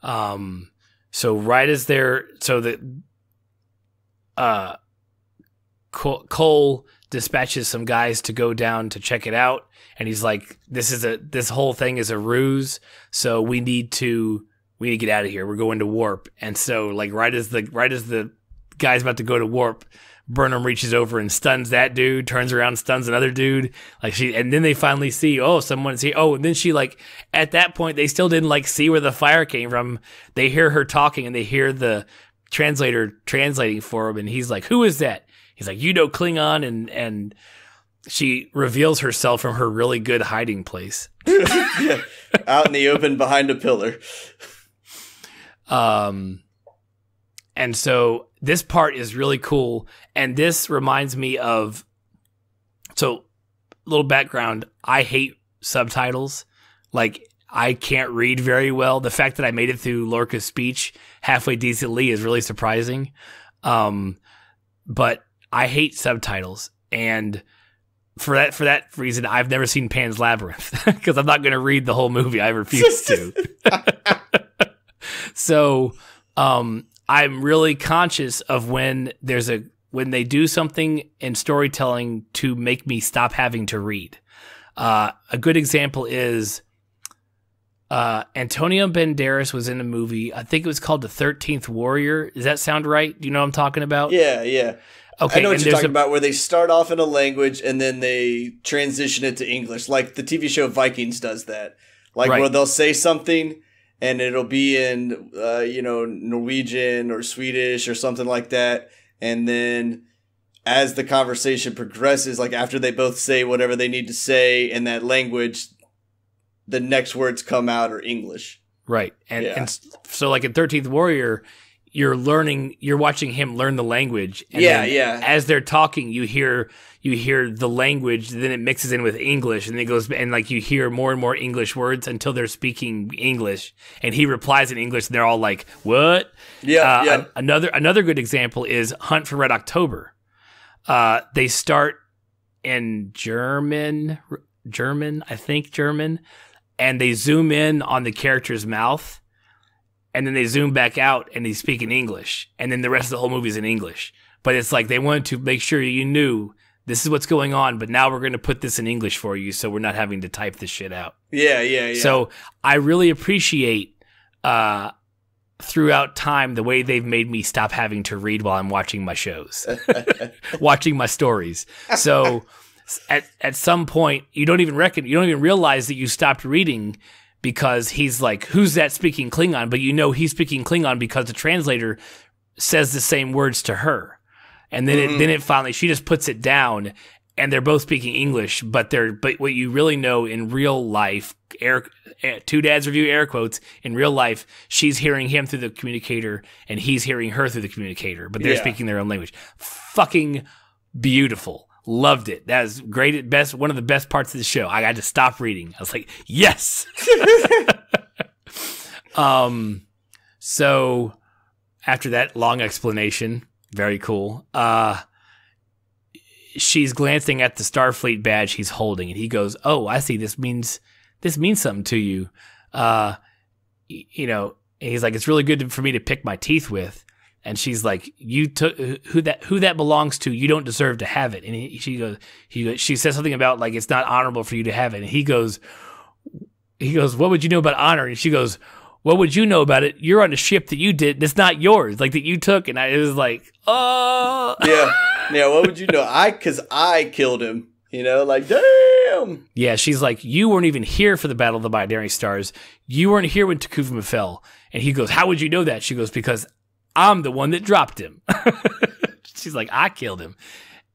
So right as Cole dispatches some guys to go down to check it out, and he's like, this whole thing is a ruse, so we need to get out of here. We're going to warp. And so like right as the guy's about to go to warp, Burnham reaches over and stuns that dude, turns around, stuns another dude. And then they finally see, someone's here. And then she at that point, they still didn't see where the fire came from. They hear her talking, and they hear the translator translating for him. And he's like, who is that? He's like, Klingon. And she reveals herself from her really good hiding place. Yeah. Out in the open behind a pillar. And so this part is really cool. And this reminds me of, so little background, I hate subtitles. I can't read very well. The fact that I made it through Lorca's speech halfway decently is really surprising. But I hate subtitles. And for that reason, I've never seen Pan's Labyrinth because I'm not going to read the whole movie. I refuse to. So, I'm really conscious of when they do something in storytelling to make me stop having to read. A good example is, Antonio Banderas was in a movie. I think it was called The 13th Warrior. Does that sound right? Do you know what I'm talking about? Yeah. Okay, I know what you're talking about, where they start off in a language and then they transition it to English. Like the TV show Vikings does that. Right. Where they'll say something and it'll be in, Norwegian or Swedish or something like that. And then as the conversation progresses, after they both say whatever they need to say in that language, the next words come out are English. Right. And so in 13th Warrior, you're watching him learn the language. And as they're talking, you hear the language, then it mixes in with English, and then it goes, and you hear more and more English words until they're speaking English, and he replies in English, and they're all like, what? Yeah. Another good example is Hunt for Red October. They start in German, and they zoom in on the character's mouth, and then they zoom back out and they speak in English. And then the rest of the whole movie is in English. But it's they wanted to make sure you knew this is what's going on, but now we're going to put this in English for you so we're not having to type this shit out. Yeah. So I really appreciate throughout time the way they've made me stop having to read while I'm watching my shows, watching my stories. So at some point, you don't even realize that you stopped reading, because he's like, who's that speaking Klingon? But he's speaking Klingon because the translator says the same words to her. And then it finally, she just puts it down, and they're both speaking English, but what you really know in real life, Two Dads Review air quotes, in real life, she's hearing him through the communicator and he's hearing her through the communicator, but they're speaking their own language. Fucking beautiful. Loved it. That was great at best. One of the best parts of the show. I had to stop reading. I was like, yes. So after that long explanation, very cool. She's glancing at the Starfleet badge he's holding, and he goes, "Oh, I see. This means something to you." And he's like, "It's really good for me to pick my teeth with." And she's like, "You took who that belongs to. You don't deserve to have it." And she says something about it's not honorable for you to have it. And he goes, "What would you know about honor?" And she goes, "What would you know about it? You're on a ship that you did. That's not yours. That you took." And it was like, oh, Yeah, what would you know? Because I killed him. Like, damn. Yeah, she's like, you weren't even here for the Battle of the Binary Stars. You weren't here when Takuvima fell. And he goes, how would you know that? She goes, because I'm the one that dropped him. She's like, I killed him.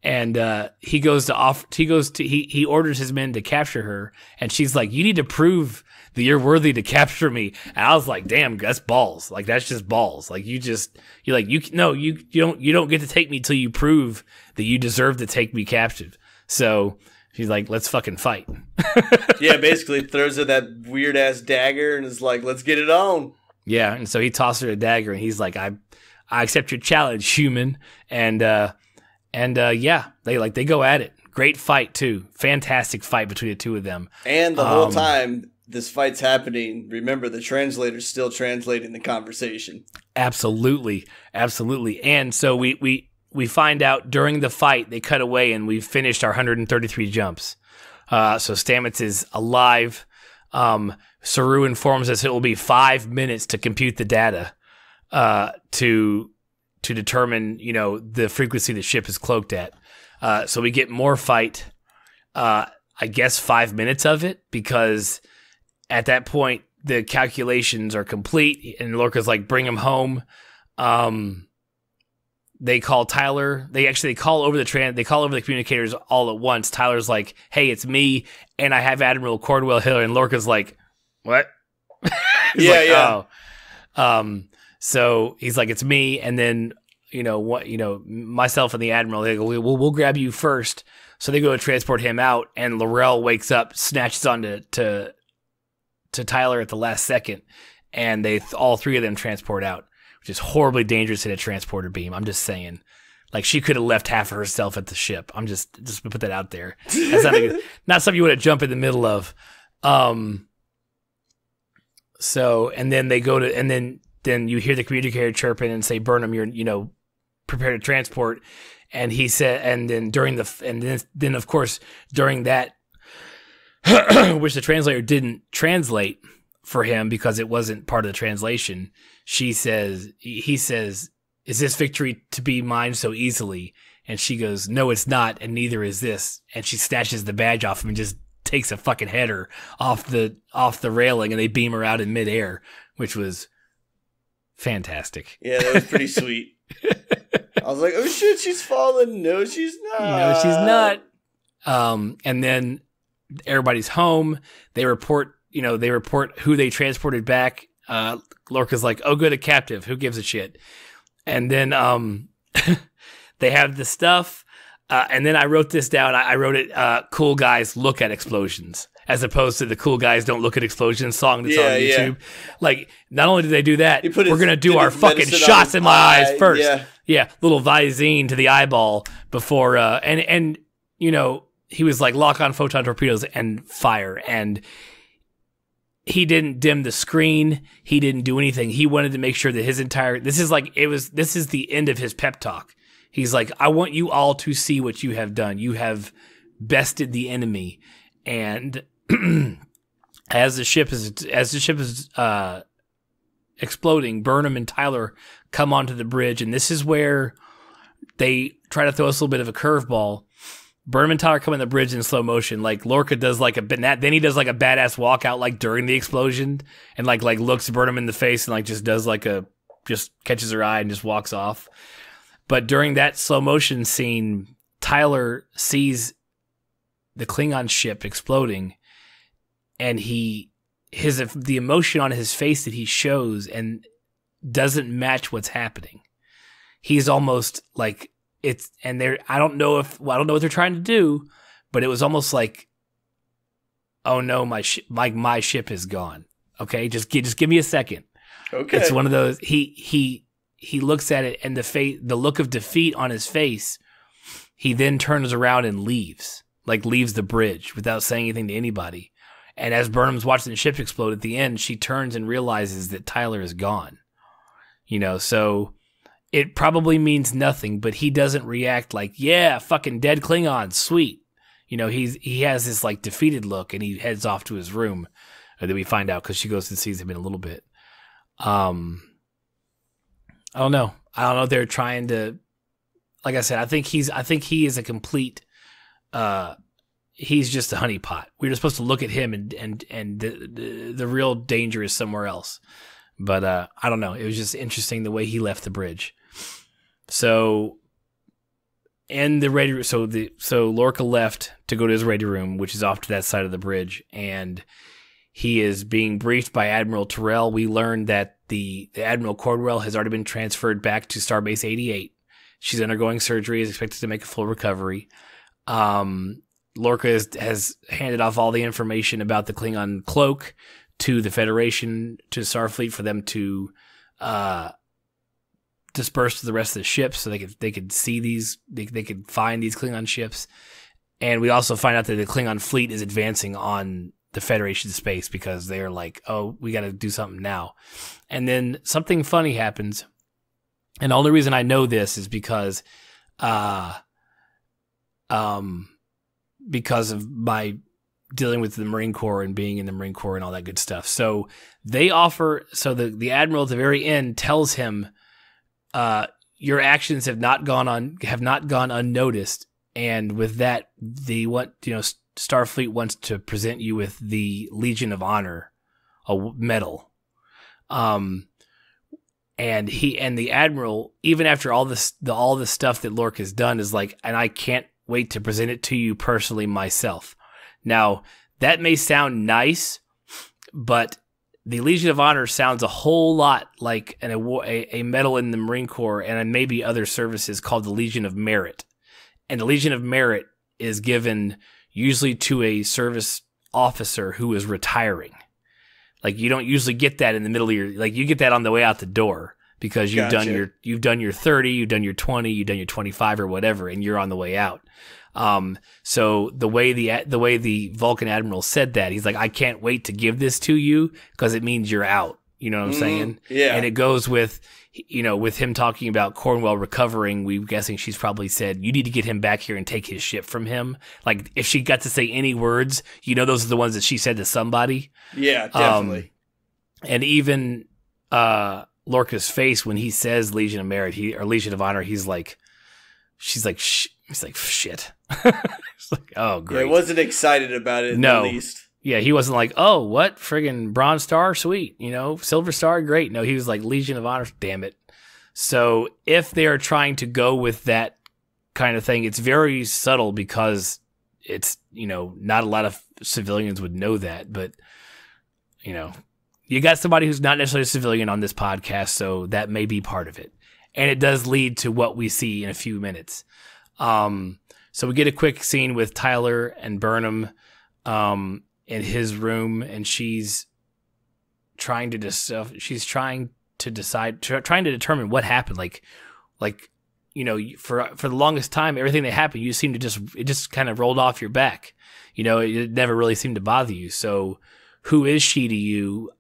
And he orders his men to capture her. And she's like, you need to prove that you're worthy to capture me. And I was like, damn, that's balls. Like, that's just balls. Like, you don't get to take me till you prove that you deserve to take me captive. So she's like, let's fucking fight. Yeah, basically throws her that weird ass dagger and is like, let's get it on. Yeah, and so he tosses her a dagger and he's like, I accept your challenge, human. And yeah, they go at it. Great fight too. Fantastic fight between the two of them. And the whole time this fight's happening, remember the translator's still translating the conversation. Absolutely. And so we find out during the fight, they cut away and we've finished our 133 jumps. So Stamets is alive. Saru informs us it will be 5 minutes to compute the data to determine, the frequency the ship is cloaked at. So we get more fight, I guess 5 minutes of it, because at that point the calculations are complete and Lorca's like, bring him home. They call Tyler. They call over the communicators all at once. Tyler's like, "Hey, it's me, and I have Admiral Cordwell Hiller." And Lorca's like, "What?" Yeah. Oh. So he's like, "It's me," and then myself and the Admiral, they go, "We'll grab you first." So they go to transport him out, and L'Rell wakes up, snatches onto to Tyler at the last second, and all three of them transport out. Which is horribly dangerous in a transporter beam. I'm just saying. Like, she could have left half of herself at the ship. I'm just put that out there. That's not something you want to jump in the middle of. So, and then they go to, and then you hear the communicator chirping and say, Burnham, you're, prepare to transport. And he said, and then then of course, during that, which the translator didn't translate for him because it wasn't part of the translation. He says, is this victory to be mine so easily? And she goes, no, it's not. And neither is this. And she snatches the badge off him and just takes a fucking header off the railing, and they beam her out in midair, which was fantastic. Yeah, that was pretty sweet. I was like, oh shit, she's falling. No, she's not. And then everybody's home. They report who they transported back. Lorca's like, oh, good, a captive. Who gives a shit? And then they have the stuff. And then I wrote this down. I wrote it, cool guys look at explosions, as opposed to the cool guys don't look at explosions song that's on YouTube. Yeah. Like, not only do they do that, we're going to do our fucking shots in my eyes first. Yeah, little Visine to the eyeball before, and he was like, lock on photon torpedoes and fire. And he didn't dim the screen. He didn't do anything. He wanted to make sure that this is the end of his pep talk. He's like, I want you all to see what you have done. You have bested the enemy. And as the ship is exploding, Burnham and Tyler come onto the bridge, and this is where they try to throw us a little bit of a curveball. Burnham and Tyler come on the bridge in slow motion. Like, Lorca does like then he does like a badass walkout like during the explosion, and like looks Burnham in the face and like just catches her eye and just walks off. But during that slow motion scene, Tyler sees the Klingon ship exploding, and the emotion on his face that he shows and doesn't match what's happening. He's almost like I don't know what they're trying to do, but it was almost like, oh no, my ship is gone. Okay, just give me a second. Okay, it's one of those. He looks at it, and the look of defeat on his face. He then turns around and leaves the bridge without saying anything to anybody. And as Burnham's watching the ship explode at the end, she turns and realizes that Tyler is gone. So it probably means nothing, but he doesn't react like, yeah, fucking dead Klingons, sweet. He has this like defeated look, and he heads off to his room. That we find out because she goes and sees him in a little bit. I don't know. They're trying to. like I said, I think he is a complete. He's just a honeypot. We're just supposed to look at him and the real danger is somewhere else. But I don't know. It was just interesting the way he left the bridge. So in the ready, so Lorca left to go to his ready room, which is off to that side of the bridge, and he is being briefed by Admiral Terrell. We learned that the Admiral Cordwell has already been transferred back to Starbase 88. She's undergoing surgery, is expected to make a full recovery. Lorca has handed off all the information about the Klingon cloak to the Federation, to Starfleet, for them to disperse to the rest of the ships, so they could see these, they could find these Klingon ships. And we also find out that the Klingon fleet is advancing on the Federation space because they're like, oh, we got to do something now. And then something funny happens. And the only reason I know this is because of my dealing with the Marine Corps and being in the Marine Corps and all that good stuff. So they offer, so the Admiral at the very end tells him, your actions have not gone unnoticed. And with that, Starfleet wants to present you with the Legion of Honor, a medal. And the Admiral, even after all the stuff that Lorca has done, is like, and I can't wait to present it to you personally myself. Now, that may sound nice, but the Legion of Honor sounds a whole lot like a medal in the Marine Corps and maybe other services called the Legion of Merit. And the Legion of Merit is given usually to a service officer who is retiring. Like, you don't usually get that in the middle of you get that on the way out the door because you've done your 30, you've done your 20, you've done your 25 or whatever, and you're on the way out. So the way the Vulcan Admiral said that, he's like, I can't wait to give this to you because it means you're out. You know what I'm saying? Yeah. And it goes with, with him talking about Cornwell recovering, we're guessing she's probably said, you need to get him back here and take his ship from him. Like, if she got to say any words, those are the ones that she said to somebody. Yeah, definitely. And even Lorca's face when he says Legion of Merit or Legion of Honor, he's like, shit. It's like, oh, great. Yeah, he wasn't excited about it in the least. Yeah, he wasn't like, oh, what? Friggin' Bronze Star? Sweet. Silver Star? Great. No, he was like, Legion of Honor? Damn it. So if they are trying to go with that kind of thing, it's very subtle because it's, not a lot of civilians would know that. But, you got somebody who's not necessarily a civilian on this podcast, so that may be part of it. And it does lead to what we see in a few minutes. So we get a quick scene with Tyler and Burnham in his room, and she's trying to determine what happened. For the longest time, everything that happened, you seemed to it just kind of rolled off your back. It never really seemed to bother you. So who is she to you?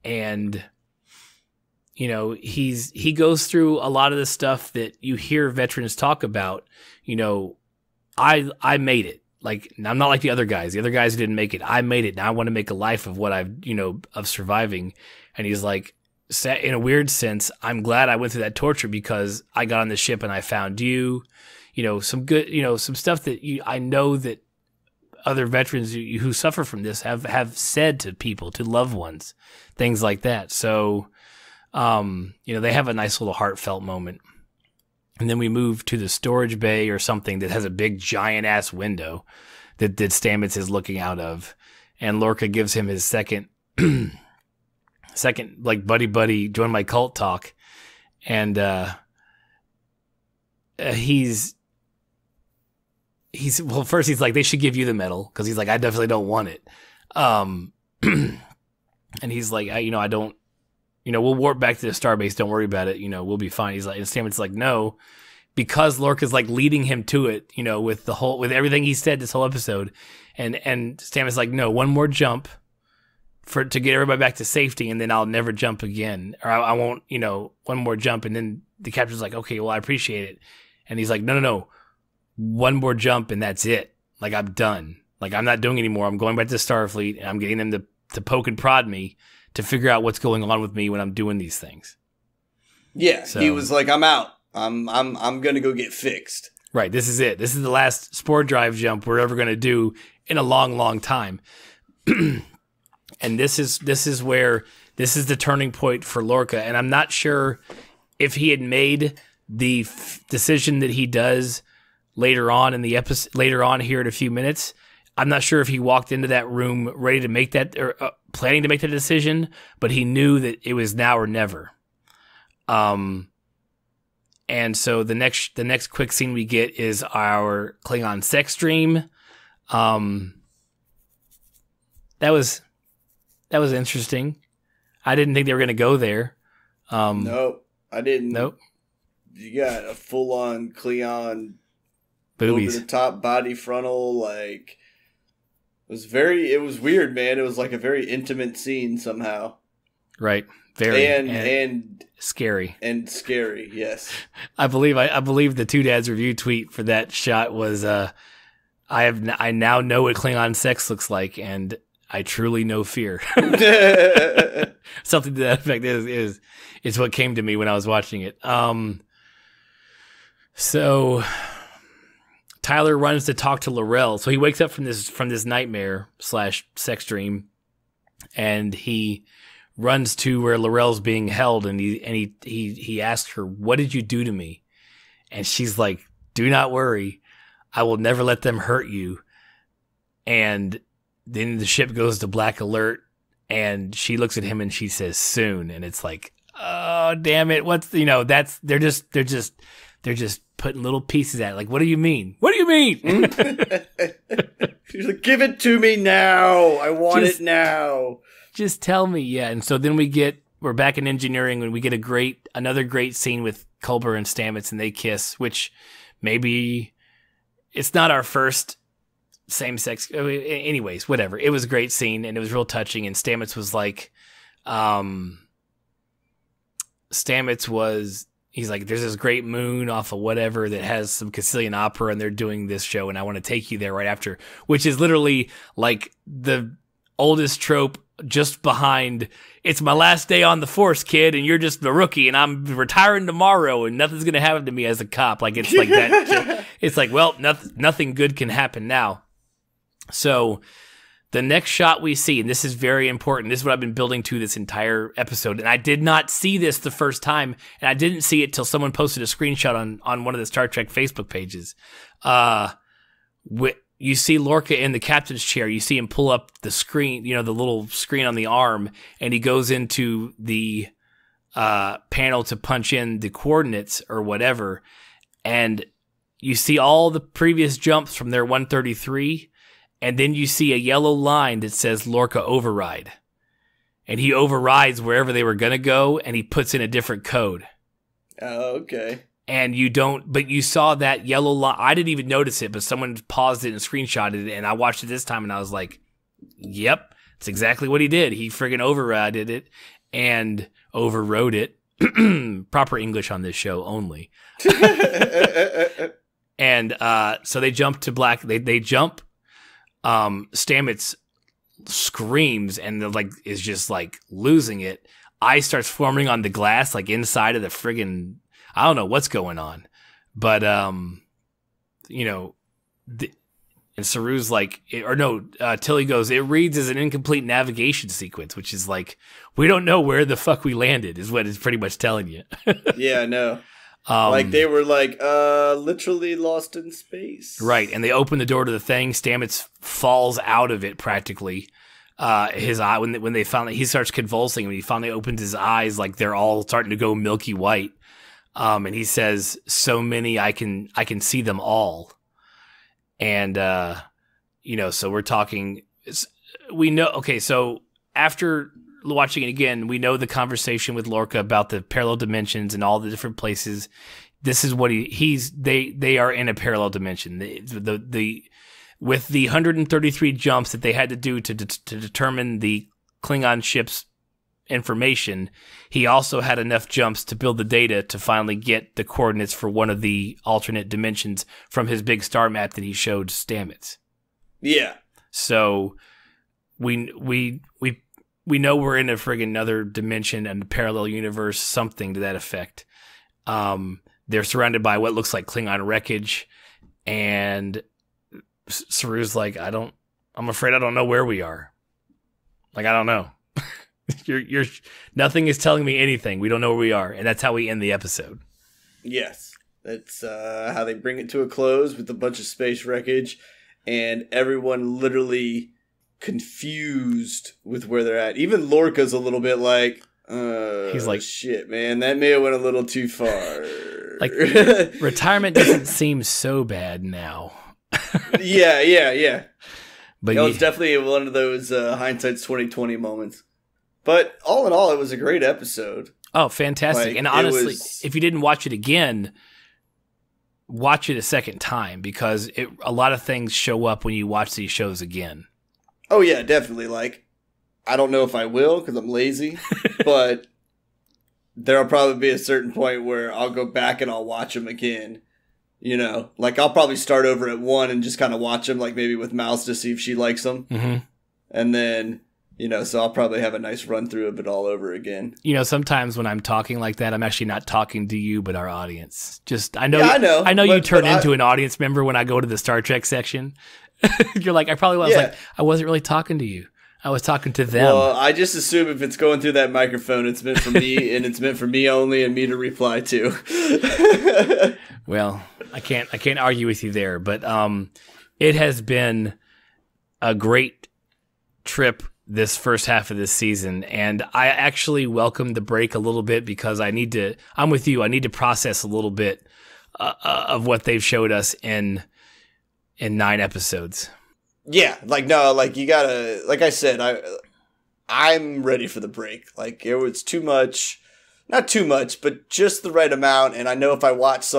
And he goes through a lot of the stuff that you hear veterans talk about. I made it. Like, I'm not like the other guys. The other guys who didn't make it. I made it. Now I want to make a life of what of surviving. And he's like, in a weird sense, I'm glad I went through that torture because I got on the ship and I found you. Some good, some stuff that I know that other veterans who suffer from this have said to people, to loved ones, things like that. So, they have a nice little heartfelt moment. And then we move to the storage bay or something that has a big giant ass window that Stamets is looking out of. And Lorca gives him his second like buddy, join my cult talk. And, first he's like, they should give you the medal. Cause he's like, I definitely don't want it. And he's like, I don't, we'll warp back to the starbase. Don't worry about it. We'll be fine. He's like, and Stamets like, no, because Lorca's like leading him to it, with everything he said this whole episode. And Stamets like, no, one more jump to get everybody back to safety. And then I'll never jump again. Or I won't, one more jump. And then the captain's like, okay, well, I appreciate it. And he's like, no. One more jump and that's it. Like, I'm done. Like, I'm not doing anymore. I'm going back to Starfleet and I'm getting them to poke and prod me to figure out what's going on with me when I'm doing these things. Yeah, so he was like, I'm out. I'm gonna go get fixed. Right. This is it. This is the last spore drive jump we're ever going to do in a long, long time. And this is the turning point for Lorca. And I'm not sure if he had made the decision that he does later on in the episode, later on here in a few minutes. I'm not sure if he walked into that room ready to make that or planning to make that decision, but he knew that it was now or never. And so the next quick scene we get is our Klingon sex dream. That was interesting. I didn't think they were going to go there. Nope, I didn't. Nope. You got a full-on Klingon boobies, over the top body frontal, like it was weird, man. It was like a very intimate scene somehow. Right. Very and scary. And scary, yes. I believe the Two Dads review tweet for that shot was I now know what Klingon sex looks like, and I truly know fear. Something to that effect is what came to me when I was watching it. So Tyler runs to talk to L'Rell. So he wakes up from this nightmare / sex dream, and he runs to where L'Rell's being held, and he asks her, "What did you do to me?" And she's like, "Do not worry, I will never let them hurt you." And then the ship goes to black alert, and she looks at him and she says, "Soon." And it's like, oh damn it! They're just putting little pieces at it. Like, what do you mean? What do you mean? She's like, "Give it to me now. I want it now. Just tell me." Yeah. And so then we're back in engineering and we get another great scene with Culber and Stamets, and they kiss, which maybe it's not our first same-sex. Anyways, whatever. It was a great scene and it was real touching. And Stamets was like, he's like, "There's this great moon off of whatever that has some Caecilian opera, and they're doing this show, and I want to take you there right after," which is literally like the oldest trope just behind, "It's my last day on the force, kid, and you're just a rookie, and I'm retiring tomorrow, and nothing's going to happen to me as a cop." Like, it's like that. It's like, well, nothing good can happen now. So the next shot we see, and this is very important, this is what I've been building to this entire episode, and I did not see this the first time, and I didn't see it till someone posted a screenshot on one of the Star Trek Facebook pages. You see Lorca in the captain's chair. You see him pull up the screen, the little screen on the arm, and he goes into the panel to punch in the coordinates or whatever, and you see all the previous jumps from their 133, and then you see a yellow line that says Lorca override. And he overrides wherever they were going to go, and he puts in a different code. Oh, okay. And but you saw that yellow line. I didn't even notice it, but someone paused it and screenshotted it, and I watched it this time, and I was like, yep, it's exactly what he did. He friggin' overrided it and overrode it. Proper English on this show only. And so they jump to black. They jump. Stamets screams and is just like losing it. Ice starts forming on the glass, like inside of the friggin', I don't know what's going on, but and Saru's like, Tilly goes, "It reads as an incomplete navigation sequence," which is like, we don't know where the fuck we landed, is what it's pretty much telling you. Yeah, no. Like they were like literally lost in space. Right, and they open the door to the thing. Stamets falls out of it practically. His eye, when they finally, he starts convulsing. When he finally opens his eyes, like they're all starting to go milky white. And he says, "So many, I can see them all." And so we're talking. We know. Okay, so after watching it again, we know the conversation with Lorca about the parallel dimensions and all the different places. This is what they are in a parallel dimension. With the 133 jumps that they had to do to determine the Klingon ship's information, he also had enough jumps to build the data to finally get the coordinates for one of the alternate dimensions from his big star map that he showed Stamets. Yeah. So we know we're in a friggin' another dimension and parallel universe, something to that effect. they're surrounded by what looks like Klingon wreckage, and Saru's like, I'm afraid I don't know where we are. Like, I don't know. You're nothing is telling me anything. We don't know where we are. And that's how we end the episode. Yes. That's how they bring it to a close with a bunch of space wreckage and everyone literally confused with where they're at. Even Lorca's a little bit like, he's like, shit, man, that may have went a little too far. Like, retirement doesn't seem so bad now. Yeah. But it's definitely one of those hindsight's 2020 moments. But all in all, it was a great episode. Oh, fantastic. And honestly, if you didn't watch it again, watch it a second time, because a lot of things show up when you watch these shows again. Oh, yeah, definitely. Like, I don't know if I will because I'm lazy, but there'll probably be a certain point where I'll go back and I'll watch them again. You know, like I'll probably start over at 1 and just kind of watch them, like maybe with Mouse to see if she likes them. Mm-hmm. And then, you know, so I'll probably have a nice run through of it all over again. You know, sometimes when I'm talking like that, I'm actually not talking to you, but our audience. Just, I know you turn into an audience member when I go to the Star Trek section. You're like, I probably was like, I wasn't really talking to you. I was talking to them. Well, I just assume if it's going through that microphone, it's meant for me, and it's meant for me only, and me to reply to. Well, I can't argue with you there, but it has been a great trip this first half of this season, and I actually welcome the break a little bit because I'm with you. I need to process a little bit of what they've showed us in 9 episodes. Yeah, you gotta, like I said, I'm ready for the break. Like, it was too much, not too much, but just the right amount. And I know if I watch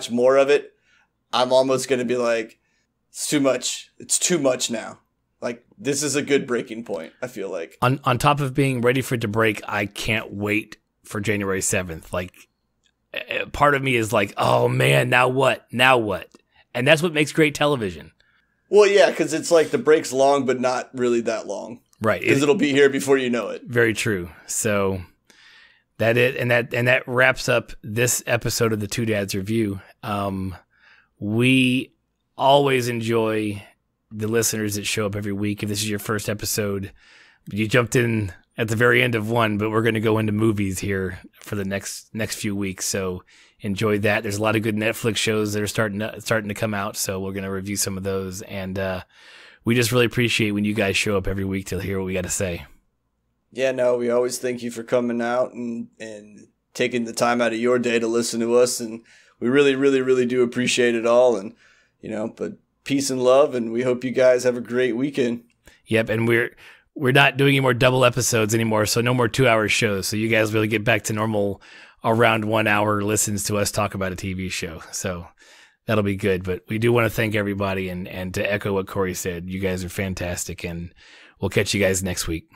more of it, I'm almost going to be like, it's too much. It's too much now. Like, this is a good breaking point, I feel like. On top of being ready for it to break, I can't wait for January 7th. Like, part of me is like, oh man, now what? And that's what makes great television. Well, yeah, because it's like the break's long, but not really that long. Right. Because it'll be here before you know it. Very true. So that wraps up this episode of the Two Dads Review. We always enjoy the listeners that show up every week. If this is your first episode, you jumped in at the very end of one, but we're going to go into movies here for the next few weeks. So enjoy that. There's a lot of good Netflix shows that are starting to come out, so we're going to review some of those. And we just really appreciate when you guys show up every week to hear what we got to say. Yeah, no, we always thank you for coming out and taking the time out of your day to listen to us, and we really, really, really do appreciate it all. And but peace and love, and we hope you guys have a great weekend. Yep, and we're not doing any more double episodes anymore, so no more 2-hour shows. So you guys really get back to normal around 1 hour listens to us talk about a TV show. So that'll be good. But we do want to thank everybody, and to echo what Corey said, you guys are fantastic, and we'll catch you guys next week.